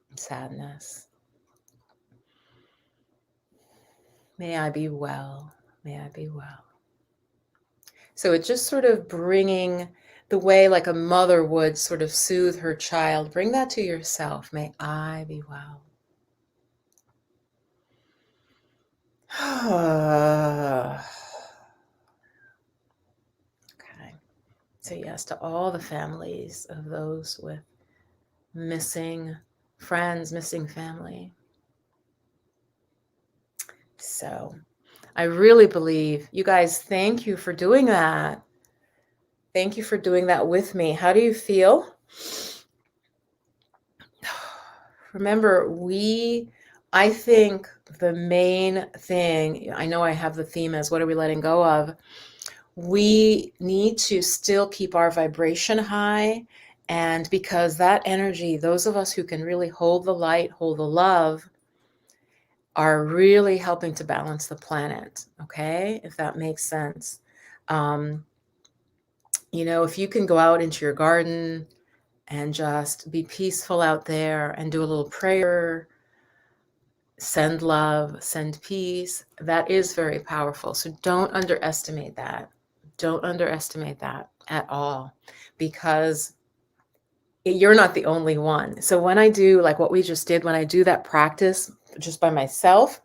and sadness. May I be well. May I be well. So it's just sort of bringing the way like a mother would sort of soothe her child. Bring that to yourself. May I be well. Okay. So yes, to all the families of those with missing friends, missing family. So I really believe you guys, thank you for doing that. Thank you for doing that with me. How do you feel? Remember, I think the main thing, I know I have the theme as what are we letting go of? We need to still keep our vibration high. And because that energy, those of us who can really hold the light, hold the love, are really helping to balance the planet. Okay, if that makes sense. If you can go out into your garden and just be peaceful out there and do a little prayer, send love, send peace, that is very powerful. So don't underestimate that. Don't underestimate that at all, because you're not the only one. So when I do like what we just did, when I do that practice just by myself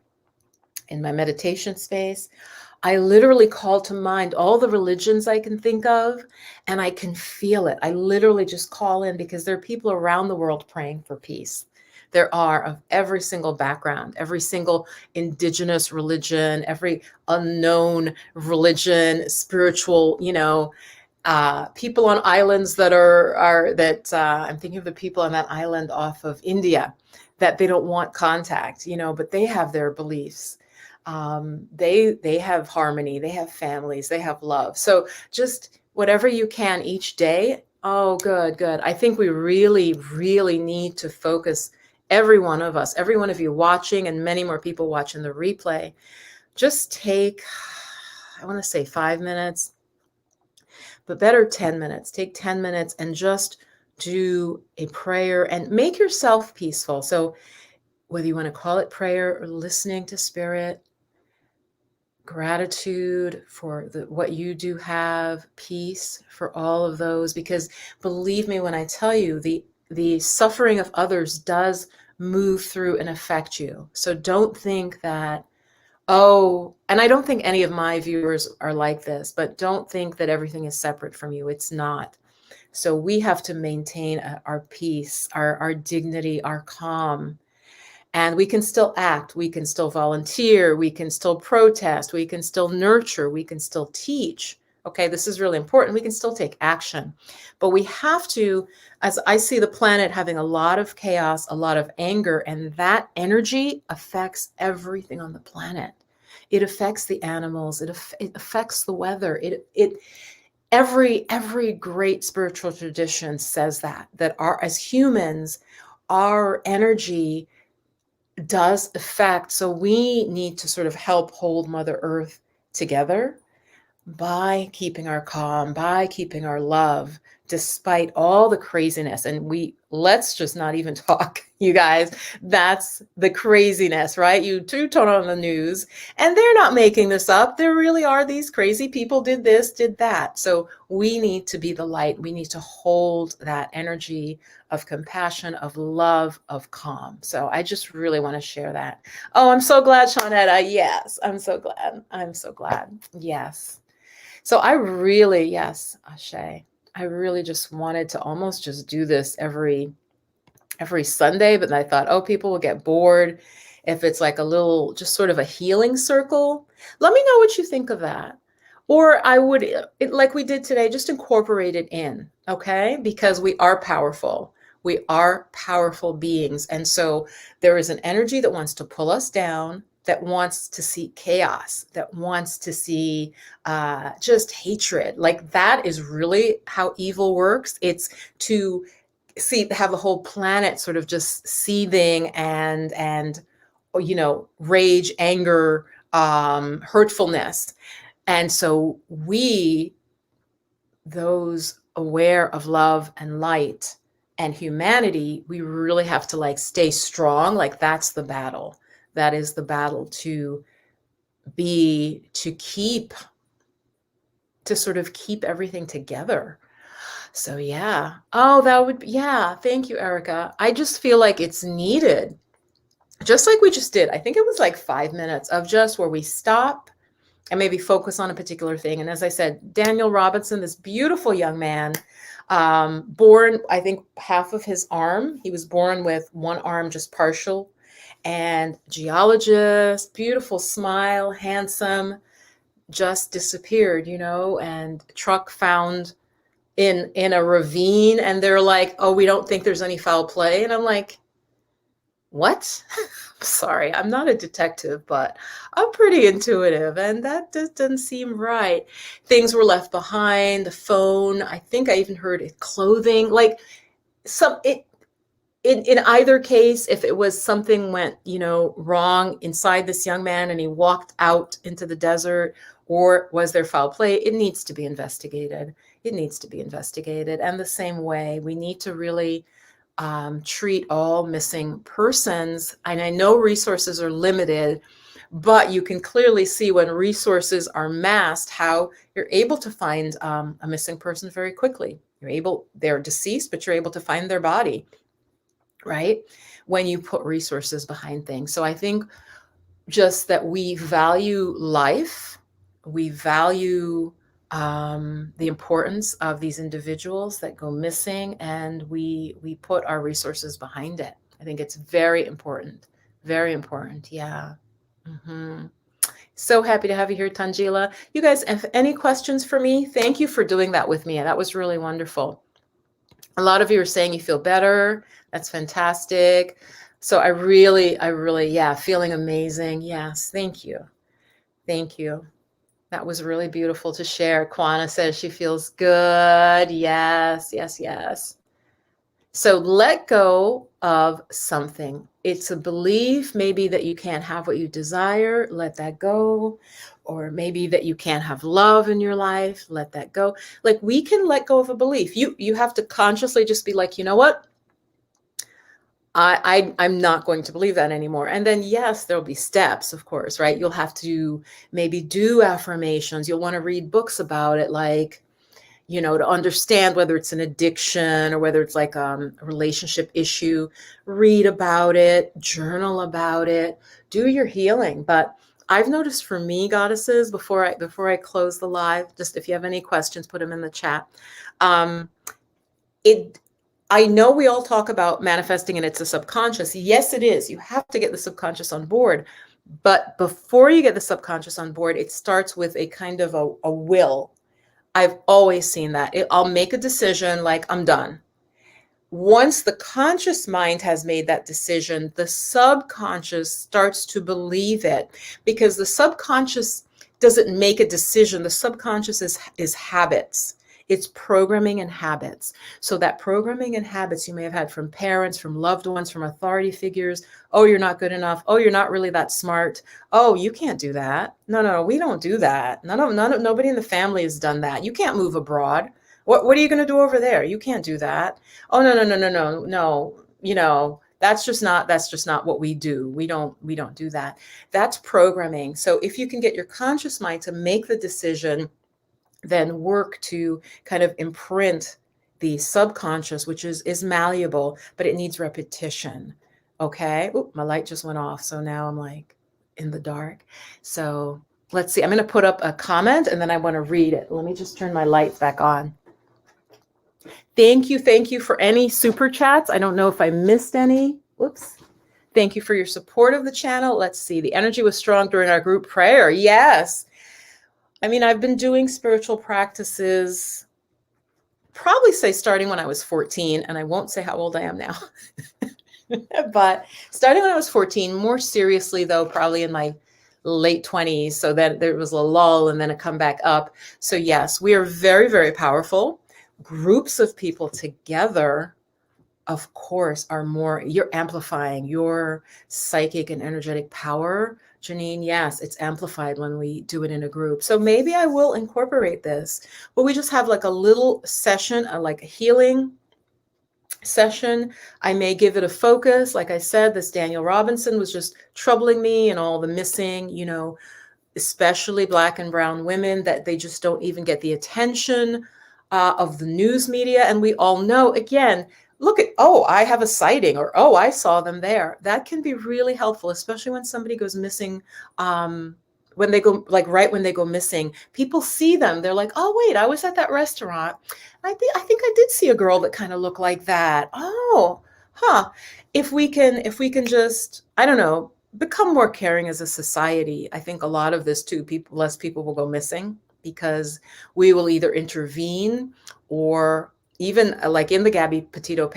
in my meditation space, I literally call to mind all the religions I can think of, and I can feel it. I literally just call in, because there are people around the world praying for peace. There are, of every single background, every single indigenous religion, every unknown religion, spiritual, people on islands that I'm thinking of the people on that island off of India that they don't want contact, but they have their beliefs. They have harmony, they have families, they have love. So just whatever you can each day. Oh, good. I think we really, really need to focus, every one of us, every one of you watching, and many more people watching the replay. Just take, I want to say 5 minutes, but better 10 minutes. Take 10 minutes and just do a prayer and make yourself peaceful. So whether you want to call it prayer or listening to spirit, gratitude for what you do have, peace for all of those, because believe me when I tell you, the suffering of others does move through and affect you. So don't think that, and I don't think any of my viewers are like this, but don't think that everything is separate from you. It's not. So we have to maintain our peace, our dignity, our calm. And we can still act, we can still volunteer, we can still protest, we can still nurture, we can still teach. Okay, this is really important. We can still take action. But we have to, as I see the planet having a lot of chaos, a lot of anger, and that energy affects everything on the planet. It affects the animals, it affects the weather. Every great spiritual tradition says that as humans, our energy does affect. So we need to sort of help hold Mother Earth together by keeping our calm, by keeping our love, despite all the craziness. And let's just not even talk, you guys. That's the craziness, right? You do turn on the news and they're not making this up. There really are these crazy people, did this, did that. So we need to be the light. We need to hold that energy of compassion, of love, of calm. So I just really want to share that. Oh, I'm so glad, Shawnetta. Yes, I'm so glad. I'm so glad. Yes. So yes, Ashe, I really just wanted to almost just do this every Sunday, but then I thought, people will get bored if it's like a little, just sort of a healing circle. Let me know what you think of that. Or I would, like we did today, just incorporate it in, okay? Because we are powerful. We are powerful beings. And so there is an energy that wants to pull us down, that wants to see chaos, that wants to see just hatred. Like that is really how evil works. It's to have the whole planet sort of just seething and rage, anger, hurtfulness. And so we those aware of love and light and humanity, we really have to like stay strong. Like that's the battle. That is the battle to keep, to sort of keep everything together. So yeah. Oh, that would, yeah. Thank you, Erica. I just feel like it's needed. Just like we just did. I think it was like 5 minutes of just where we stop and maybe focus on a particular thing. And as I said, Daniel Robinson, this beautiful young man, born, I think half of his arm, he was born with one arm just partial, and geologist, beautiful smile, handsome, just disappeared, and truck found in a ravine, and they're like, oh, we don't think there's any foul play. And I'm like, what? Sorry, I'm not a detective, but I'm pretty intuitive, and that just doesn't seem right. Things were left behind, the phone, I think I even heard it, clothing, like in either case, if it was something went, wrong inside this young man and he walked out into the desert, or was there foul play, it needs to be investigated. It needs to be investigated. And the same way, we need to really treat all missing persons. And I know resources are limited, but you can clearly see when resources are massed, how you're able to find a missing person very quickly. They're deceased, but you're able to find their body, right? When you put resources behind things. So I think just that we value life, we value the importance of these individuals that go missing, and we put our resources behind it. I think it's very important. Very important. Yeah. So happy to have you here, Tanjila. You guys have any questions for me? Thank you for doing that with me. That was really wonderful. A lot of you are saying you feel better. That's fantastic. So I really, yeah, feeling amazing. Yes. Thank you. Thank you. That was really beautiful to share. Kwana says she feels good. Yes, yes, yes. So let go of something. It's a belief, maybe that you can't have what you desire. Let that go. Or maybe that you can't have love in your life. Let that go. Like, we can let go of a belief. You have to consciously just be like, you know what? I'm not going to believe that anymore. And then, yes, there'll be steps, of course, right? You'll have to maybe do affirmations. You'll want to read books about it, like, to understand whether it's an addiction or whether it's like a relationship issue. Read about it, journal about it, do your healing. But I've noticed for me, goddesses, before I close the live, just if you have any questions, put them in the chat. I know we all talk about manifesting and it's a subconscious. Yes, it is. You have to get the subconscious on board. But before you get the subconscious on board, it starts with a kind of a will. I've always seen that. I'll make a decision, like, I'm done. Once the conscious mind has made that decision, the subconscious starts to believe it, because the subconscious doesn't make a decision. The subconscious is habits. It's programming and habits. So that programming and habits you may have had from parents, from loved ones, from authority figures. Oh, you're not good enough. Oh, you're not really that smart. Oh, you can't do that. No, we don't do that. Nobody in the family has done that. You can't move abroad. What are you going to do over there? You can't do that. Oh, no. That's just not what we do. We don't do that. That's programming. So if you can get your conscious mind to make the decision, then work to kind of imprint the subconscious, which is malleable, but it needs repetition. Okay. Ooh, my light just went off. So now I'm like in the dark. So let's see. I'm going to put up a comment and then I want to read it. Let me just turn my light back on. Thank you for any super chats. I don't know if I missed any. Whoops. Thank you for your support of the channel. Let's see. The energy was strong during our group prayer. Yes. I mean, I've been doing spiritual practices, probably say starting when I was 14, and I won't say how old I am now. But starting when I was 14, more seriously though, probably in my late 20s. So that there was a lull and then a comeback up. So yes, we are very, very powerful. Groups of people together, of course, are more, you're amplifying your psychic and energetic power Janine, yes, it's amplified when we do it in a group. So maybe I will incorporate this, but we just have like a little session, like a healing session. I may give it a focus. Like I said, this Daniel Robinson was just troubling me, and all the missing, especially Black and brown women, that they just don't even get the attention of the news media. And we all know, again, look at, oh, I have a sighting, or, oh, I saw them there. That can be really helpful, especially when somebody goes missing. When they go, like right when they go missing, people see them. They're like, oh, wait, I was at that restaurant. I think I did see a girl that kind of looked like that. Oh, huh. If we can just, I don't know, become more caring as a society, I think a lot of this too, less people will go missing, because we will either intervene, or even like in the Gabby Petito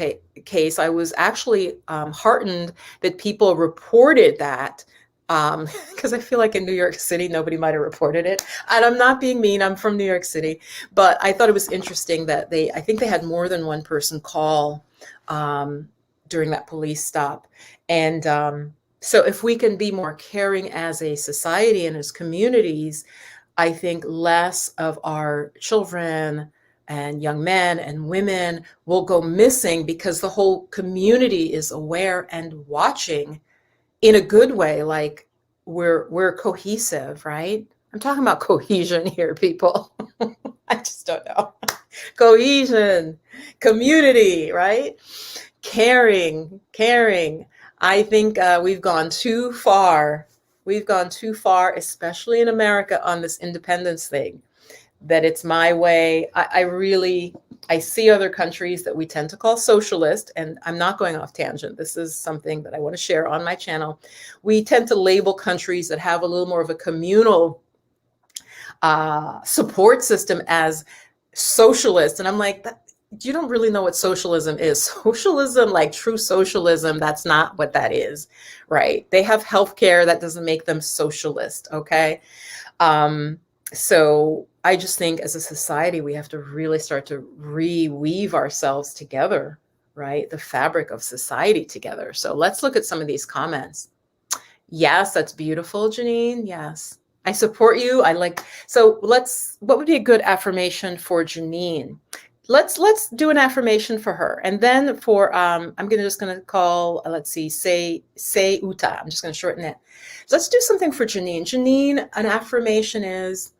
case, I was actually heartened that people reported that, because I feel like in New York City, nobody might have reported it. And I'm not being mean, I'm from New York City, but I thought it was interesting that I think they had more than one person call during that police stop. And so if we can be more caring as a society and as communities, I think less of our children and young men and women will go missing, because the whole community is aware and watching in a good way. Like we're cohesive, right? I'm talking about cohesion here, people. I just don't know. Cohesion, community, right? Caring. I think we've gone too far. We've gone too far, especially in America, on this independence thing, that it's my way. I see other countries that we tend to call socialist, and I'm not going off tangent. This is something that I want to share on my channel. We tend to label countries that have a little more of a communal support system as socialist. And I'm like, you don't really know what socialism is. Socialism, like true socialism, that's not what that is, right? They have healthcare. That doesn't make them socialist, okay? So I just think as a society, we have to really start to reweave ourselves together, right? The fabric of society together. So let's look at some of these comments. Yes, that's beautiful, Janine. Yes, I support you. So what would be a good affirmation for Janine? Let's do an affirmation for her. And then for, I'm just going to call, let's see, say Uta. I'm just going to shorten it. Let's do something for Janine. Janine, an affirmation is,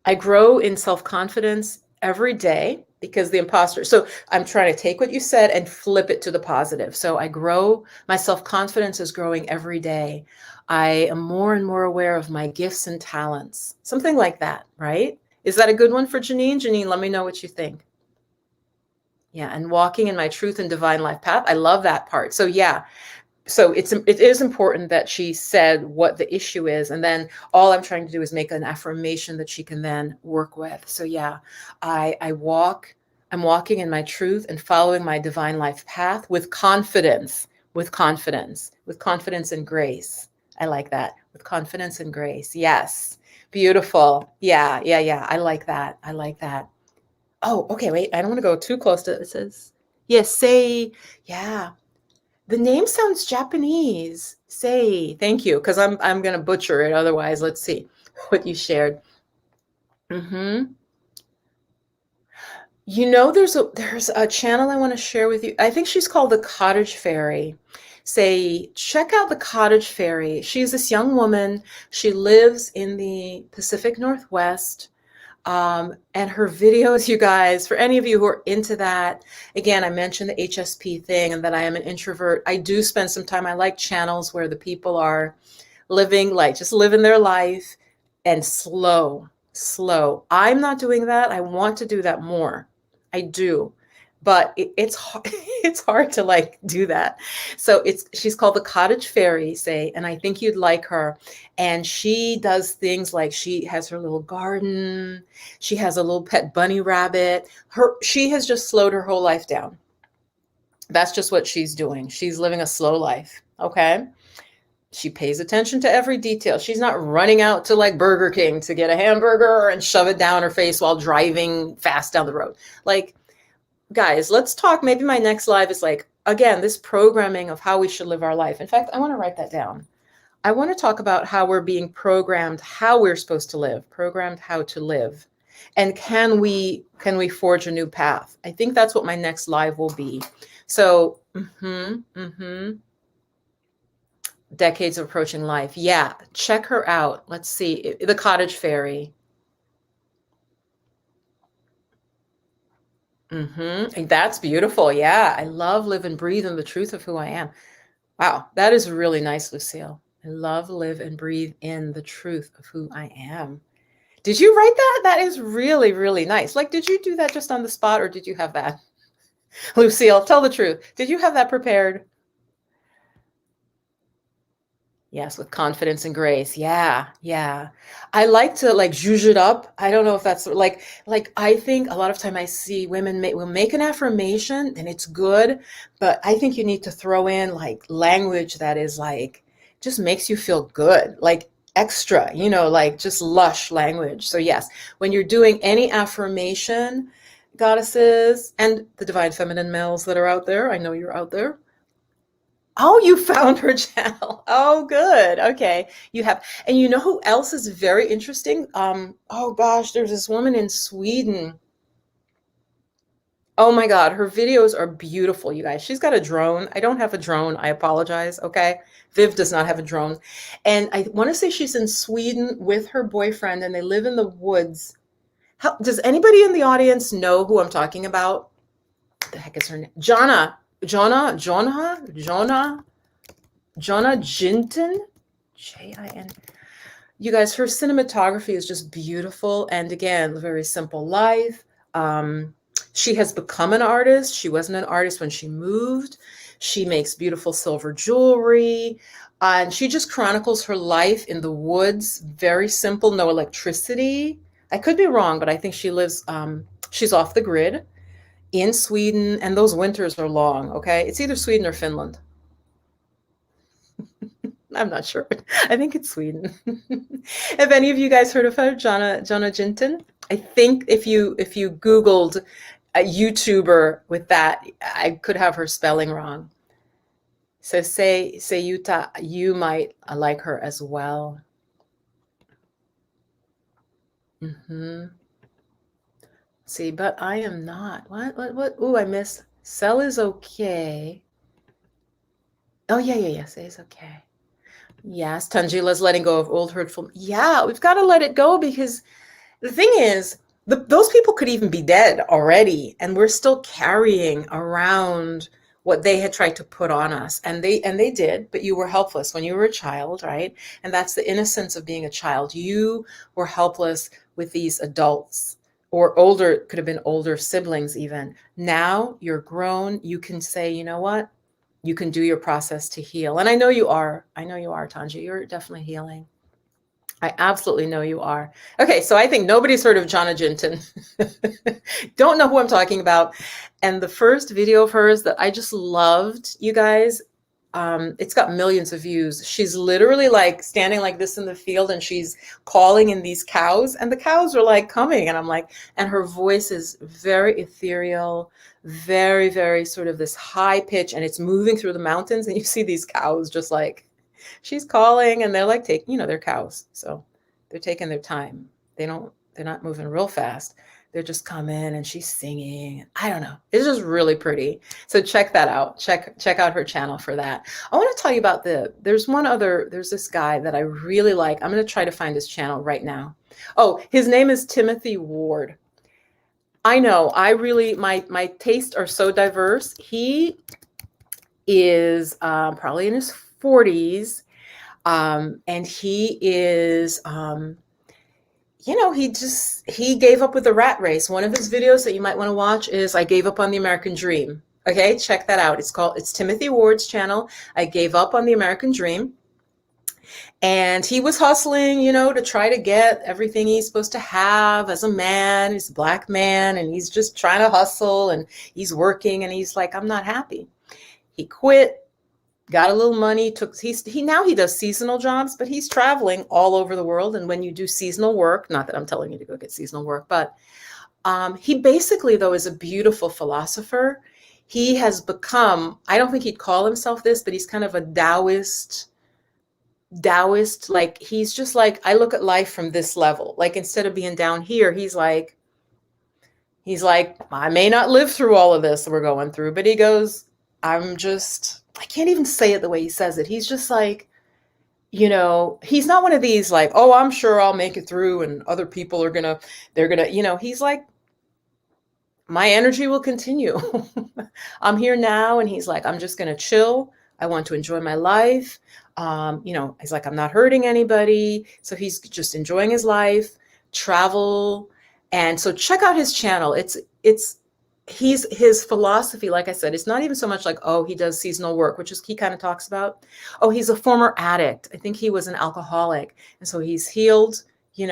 I grow in self-confidence every day, because the imposter. So I'm trying to take what you said and flip it to the positive. So I grow, my self-confidence is growing every day. I am more and more aware of my gifts and talents. Something like that, right? Is that a good one for Janine? Janine, let me know what you think. Yeah, and walking in my truth and divine life path. I love that part. So yeah, so it is important that she said what the issue is, and then all I'm trying to do is make an affirmation that she can then work with. So yeah, I'm walking in my truth and following my divine life path with confidence and grace. I like that. With confidence and grace. Yes. Beautiful. Yeah. I like that. Oh, okay. Wait, I don't want to go too close to it. It says, yes, say, yeah. The name sounds Japanese. Say, thank you, because I'm going to butcher it. Otherwise, let's see what you shared. There's a channel I want to share with you. I think she's called the Cottage Fairy. Say, check out the Cottage Fairy. She's this young woman. She lives in the Pacific Northwest. And her videos, you guys, for any of you who are into that, again, I mentioned the HSP thing and that I am an introvert. I do spend some time. I like channels where the people are living, like just living their life and slow. I'm not doing that. I want to do that more. I do. But it's hard to like do that. So she's called the Cottage Fairy, say, and I think you'd like her. And she does things like she has her little garden. She has a little pet bunny rabbit. She has just slowed her whole life down. That's just what she's doing. She's living a slow life. Okay. She pays attention to every detail. She's not running out to like Burger King to get a hamburger and shove it down her face while driving fast down the road. Like, guys, let's talk. Maybe my next live is like, again, this programming of how we should live our life. In fact, I want to write that down. I want to talk about how we're being programmed, how we're supposed to live, programmed how to live. And can we forge a new path? I think that's what my next live will be. So, decades of approaching life. Yeah, check her out. Let's see. The Cottage Fairy. That's beautiful. Yeah, I love, live, and breathe in the truth of who I am. Wow, that is really nice, Lucille. I love, live, and breathe in the truth of who I am. Did you write that? That is really, really nice. Like, did you do that just on the spot, or did you have that? Lucille, tell the truth. Did you have that prepared? Yes, with confidence and grace. Yeah, yeah. I like to like zhuzh it up. I don't know if that's like I think a lot of time I see women will make an affirmation and it's good, but I think you need to throw in like language that is like just makes you feel good, like extra, like just lush language. So yes, when you're doing any affirmation, goddesses and the divine feminine males that are out there, I know you're out there. Oh, you found her channel. Oh, good. Okay. You have, and you know who else is very interesting? Oh gosh, there's this woman in Sweden. Oh my God, her videos are beautiful, you guys. She's got a drone. I don't have a drone. I apologize. Okay. Viv does not have a drone. And I want to say she's in Sweden with her boyfriend and they live in the woods. Does anybody in the audience know who I'm talking about? What the heck is her name? Jonah Jinton, Jin. You guys, her cinematography is just beautiful. And again, very simple life. She has become an artist. She wasn't an artist when she moved. She makes beautiful silver jewelry. And she just chronicles her life in the woods. Very simple, no electricity. I could be wrong, but I think she lives, she's off the grid in Sweden. And those winters are long, okay? It's either Sweden or Finland. I'm not sure. I think it's Sweden. Have any of you guys heard of her, Jonna Jinton? I think if you Googled a YouTuber with that, I could have her spelling wrong. So say Yuta, you might like her as well. See, but I am not. What? Oh, I missed. Sell is okay. Oh, yeah. Say is okay. Yes, Tanjila's letting go of old hurtful. Yeah, we've got to let it go because the thing is, those people could even be dead already, and we're still carrying around what they had tried to put on us, and they did, but you were helpless when you were a child, right? And that's the innocence of being a child. You were helpless with these adults, or older, could have been older siblings even. Now you're grown, you can say, you know what? You can do your process to heal. And I know you are. I know you are, Tanja. You're definitely healing. I absolutely know you are. Okay, so I think nobody's heard of Jonna Jinton. Don't know who I'm talking about. And the first video of hers that I just loved, you guys, it's got millions of views. She's literally like standing like this in the field and she's calling in these cows and the cows are like coming. And I'm like, and her voice is very ethereal, very, very sort of this high pitch, and it's moving through the mountains. And you see these cows just like, she's calling and they're like taking, they're cows. So they're taking their time. They're not moving real fast. They're just coming and she's singing. I don't know. It's just really pretty. So check that out. Check out her channel for that. I want to tell you about there's this guy that I really like. I'm going to try to find his channel right now. Oh, his name is Timothy Ward. I know, my tastes are so diverse. He is probably in his 40s. And he is, he gave up with the rat race. One of his videos that you might want to watch is I Gave Up on the American Dream. Okay, check that out. It's Timothy Ward's channel. I Gave Up on the American Dream. And he was hustling, to try to get everything he's supposed to have as a man. He's a Black man and he's just trying to hustle and he's working and he's like, I'm not happy. He quit, got a little money, now he does seasonal jobs, but he's traveling all over the world. And when you do seasonal work, not that I'm telling you to go get seasonal work, but he basically, though, is a beautiful philosopher. he has become, I don't think he'd call himself this, but he's kind of a Taoist, like he's just like, I look at life from this level. Like instead of being down here, he's like, I may not live through all of this we're going through, but he goes, I can't even say it the way he says it. He's just like, he's not one of these like, oh, I'm sure I'll make it through and other people they're gonna, he's like, my energy will continue. I'm here now. And he's like, I'm just going to chill. I want to enjoy my life. He's like, I'm not hurting anybody. So he's just enjoying his life, travel. And so check out his channel. His philosophy, like I said, it's not even so much like, oh, he does seasonal work, which is he kind of talks about. Oh, he's a former addict. I think he was an alcoholic. And so he's healed, he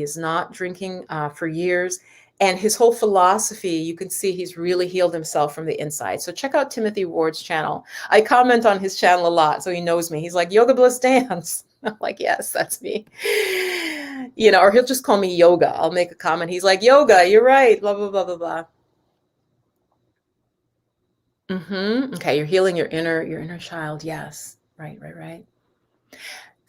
is not drinking for years. And his whole philosophy, you can see he's really healed himself from the inside. So check out Timothy Ward's channel. I comment on his channel a lot, so he knows me. He's like, Yoga Bliss Dance. I'm like, yes, that's me. Or he'll just call me Yoga. I'll make a comment. He's like, Yoga, you're right, blah, blah, blah, blah, blah. Okay, you're healing your inner child. Yes. Right.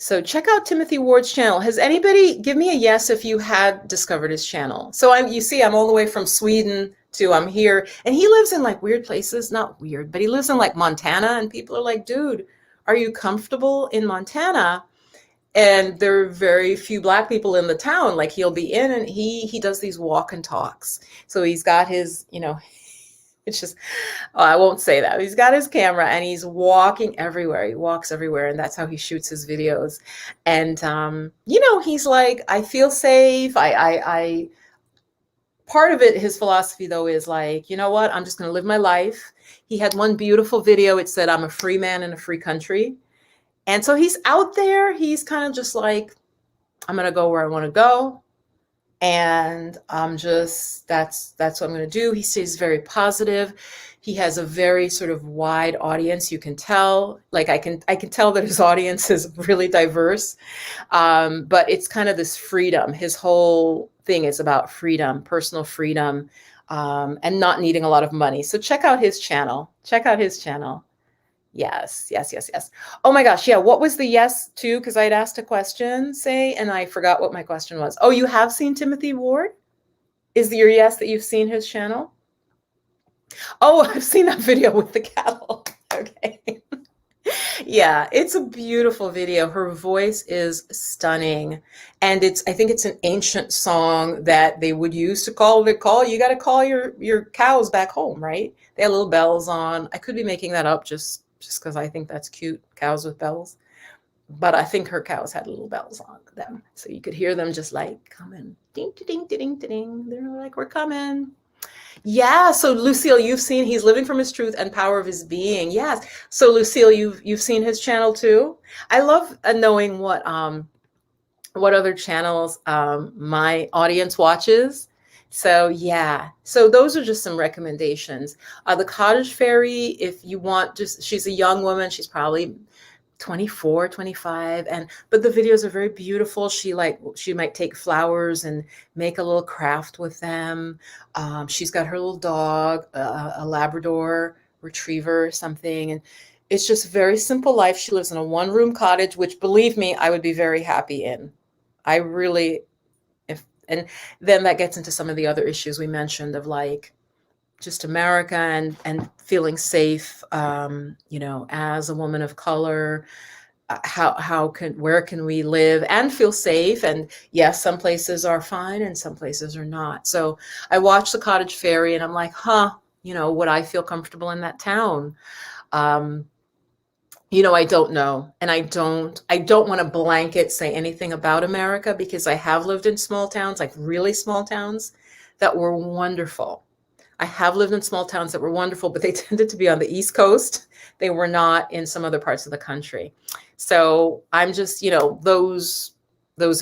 So check out Timothy Ward's channel. Has anybody, give me a yes if you had discovered his channel. So you see, I'm all the way from Sweden to I'm here. And he lives in like weird places, not weird, but he lives in like Montana. And people are like, dude, are you comfortable in Montana? And there are very few Black people in the town. Like he'll be in and he does these walk and talks. So he's got his, it's just, oh, I won't say that. He's got his camera and he's walking everywhere. He walks everywhere, and that's how he shoots his videos. And he's like, I feel safe. I part of it, his philosophy though, is like, you know what? I'm just going to live my life. He had one beautiful video. It said, I'm a free man in a free country. And so he's out there. He's kind of just like, I'm going to go where I want to go. And that's what I'm going to do. He stays very positive. He has a very sort of wide audience. You can tell, like I can tell that his audience is really diverse. But it's kind of this freedom. His whole thing is about freedom, personal freedom, and not needing a lot of money. So check out his channel. Yes. Oh my gosh. Yeah. What was the yes to? Because I'd asked a question, and I forgot what my question was. Oh, you have seen Timothy Ward? Is your yes that you've seen his channel? Oh, I've seen that video with the cattle. Okay. Yeah, it's a beautiful video. Her voice is stunning. And I think it's an ancient song that they would use to you got to call your cows back home, right? They had little bells on. I could be making that up just because I think that's cute, cows with bells. But I think her cows had little bells on them. So you could hear them just like coming, ding, ding, ding, ding, ding. They're like, we're coming. Yeah. So Lucille, you've seen, he's living from his truth and power of his being. Yes. So Lucille, you've seen his channel too. I love knowing what other channels my audience watches. So yeah, so those are just some recommendations. The Cottage Fairy, if you want, she's a young woman. She's probably 24, 25. But the videos are very beautiful. She might take flowers and make a little craft with them. She's got her little dog, a Labrador retriever or something. And it's just very simple life. She lives in a one-room cottage, which, believe me, I would be very happy in. And then that gets into some of the other issues we mentioned of like just America and feeling safe, as a woman of color. Where can we live and feel safe? And yes, some places are fine and some places are not. So I watched The Cottage Fairy and I'm like, would I feel comfortable in that town? I don't know. And I don't want to blanket say anything about America, because I have lived in small towns, like really small towns that were wonderful. I have lived in small towns that were wonderful, but they tended to be on the East Coast. They were not in some other parts of the country. So I'm just, those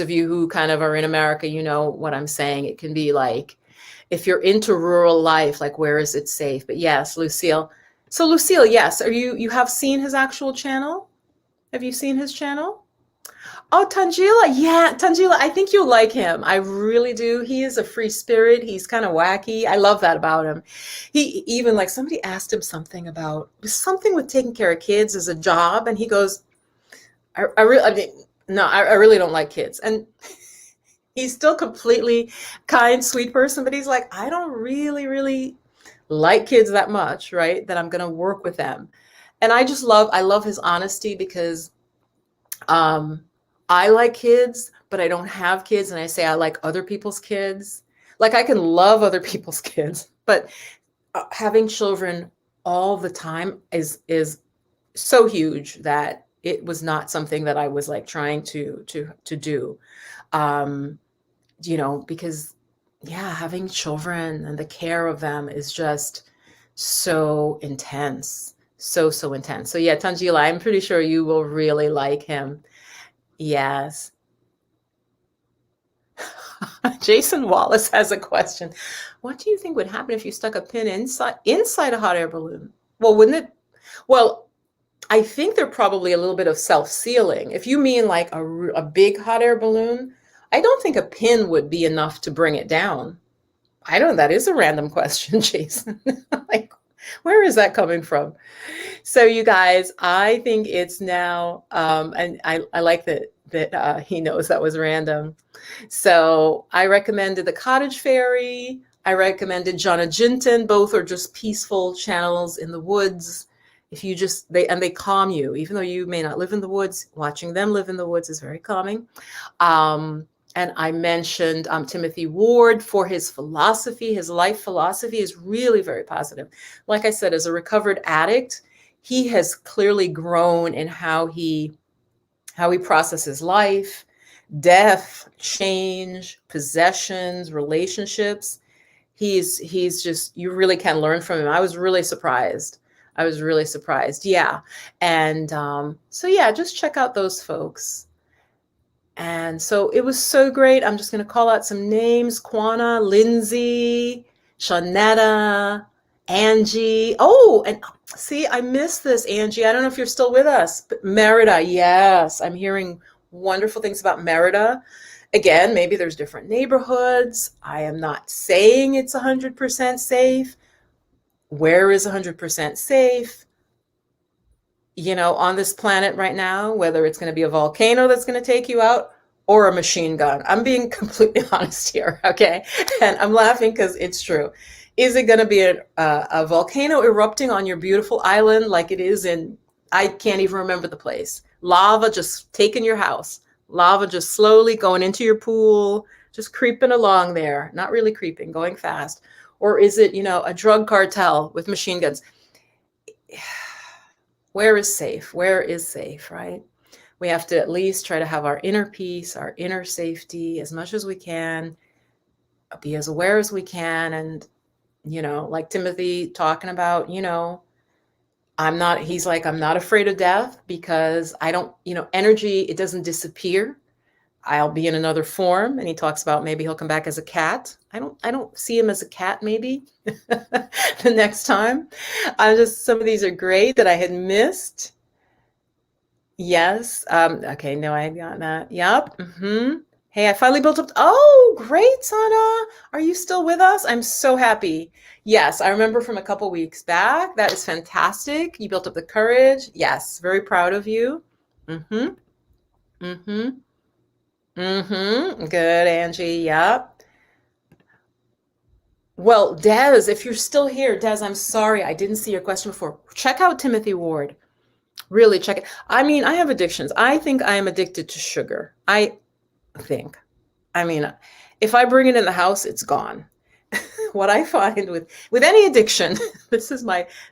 of you who kind of are in America, you know what I'm saying. It can be like, if you're into rural life, like where is it safe? But yes, Lucille. So Lucille, yes, you have seen his actual channel? Have you seen his channel? Oh, Tangela. Yeah, Tangela. I think you'll like him. I really do. He is a free spirit. He's kind of wacky. I love that about him. He even like somebody asked him something about something with taking care of kids as a job, and he goes, I mean, no, I really don't like kids. And he's still completely kind, sweet person, but he's like, I don't really like kids that much, right? That I'm going to work with them. And I love his honesty because um, I like kids, but I don't have kids. And I say I like other people's kids. Like I can love other people's kids, but having children all the time is so huge that it was not something that I was like trying to do. Um, because yeah, having children and the care of them is just so intense. So intense. So yeah, Tangila, I'm pretty sure you will really like him. Yes. Jason Wallace has a question. What do you think would happen if you stuck a pin inside a hot air balloon? Well, wouldn't it? Well, I think they're probably a little bit of self-sealing. If you mean like a big hot air balloon, I don't think a pin would be enough to bring it down. I don't, that is a random question, Jason. Like, where is that coming from? So you guys, I think it's now, and I like that he knows that was random. So I recommended the Cottage Fairy. I recommended Jonna Jinton. Both are just peaceful channels in the woods. If you just, they calm you, even though you may not live in the woods, watching them live in the woods is very calming. And I mentioned Timothy Ward for his philosophy. His life philosophy is really very positive. Like I said, as a recovered addict, he has clearly grown in how he processes life, death, change, possessions, relationships. He's just, you really can learn from him. I was really surprised. Yeah. And so yeah, just check out those folks. And so it was so great. I'm just going to call out some names: Quana, Lindsay, Shawnetta, Angie. Oh, and see, I missed this, Angie. I don't know if you're still with us, but Merida. Yes, I'm hearing wonderful things about Merida. Again, maybe there's different neighborhoods. I am not saying it's 100% safe. Where is 100% safe? On this planet right now, whether it's going to be a volcano that's going to take you out or a machine gun. I'm being completely honest here, okay? And I'm laughing because it's true. Is it going to be a volcano erupting on your beautiful island like it is I can't even remember the place. Lava just taking your house. Lava just slowly going into your pool, just creeping along there. Not really creeping, going fast. Or is it, a drug cartel with machine guns? Where is safe? Where is safe, right? We have to at least try to have our inner peace, our inner safety as much as we can, be as aware as we can. And, like Timothy talking about, I'm not afraid of death because I don't, energy, it doesn't disappear. I'll be in another form. And he talks about maybe he'll come back as a cat. I don't see him as a cat, maybe the next time. Some of these are great that I had missed. Yes. Okay. No, I got that. Yep. Hey, I finally built up. Oh, great, Sana. Are you still with us? I'm so happy. Yes, I remember from a couple weeks back. That is fantastic. You built up the courage. Yes, very proud of you. Mm-hmm. Mm-hmm. Mm-hmm. Good, Angie. Yep. Well, Des, if you're still here, Des, I'm sorry I didn't see your question before. Check out Timothy Ward. Really check it. I mean, I have addictions. I think I am addicted to sugar. I think. I mean, if I bring it in the house, it's gone. What I find with any addiction, this is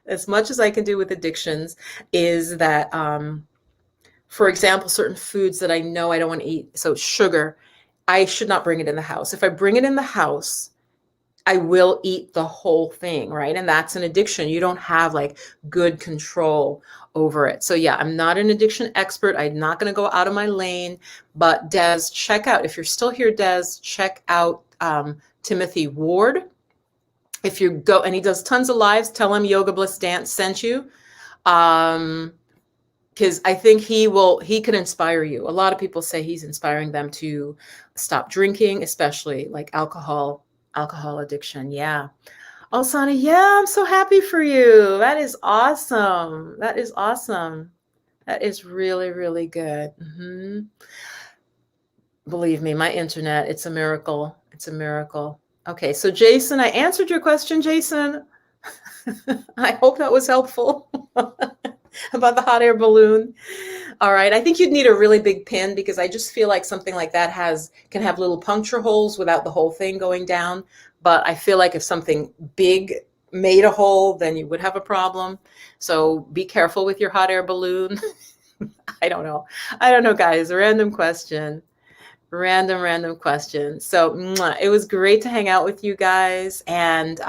as much as I can do with addictions, is that for example, certain foods that I know I don't want to eat, so sugar, I should not bring it in the house. If I bring it in the house, I will eat the whole thing, right? And that's an addiction. You don't have like good control over it. So yeah, I'm not an addiction expert. I'm not going to go out of my lane, but Des, check out, if you're still here, Des, check out Timothy Ward. If you go, and he does tons of lives, tell him Yoga Bliss Dance sent you. because I think he can inspire you. A lot of people say he's inspiring them to stop drinking, especially like alcohol addiction. Yeah. Oh, Sana, yeah, I'm so happy for you. That is awesome. That is awesome. That is really, really good. Believe me, my internet, it's a miracle. It's a miracle. Okay, so Jason, I answered your question, Jason. I hope that was helpful about the hot air balloon. All right, I think you'd need a really big pin because I just feel like something like that can have little puncture holes without the whole thing going down. But I feel like if something big made a hole, then you would have a problem. So be careful with your hot air balloon. I don't know. I don't know, guys. Random question. Random question. So it was great to hang out with you guys. And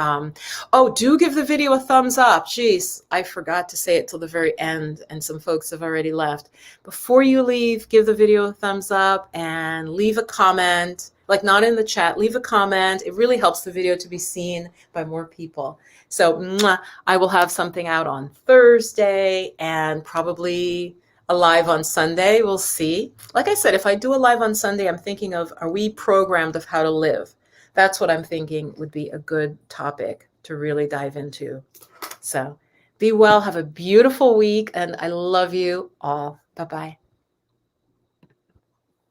oh, do give the video a thumbs up. Jeez, I forgot to say it till the very end, and some folks have already left. Before you leave, give the video a thumbs up and leave a comment, like not in the chat, leave a comment. It really helps the video to be seen by more people. So I will have something out on Thursday and probably a live on Sunday. We'll see. Like I said, if I do a live on Sunday, I'm thinking of, are we programmed of how to live? That's what I'm thinking would be a good topic to really dive into. So be well, have a beautiful week, and I love you all. Bye-bye.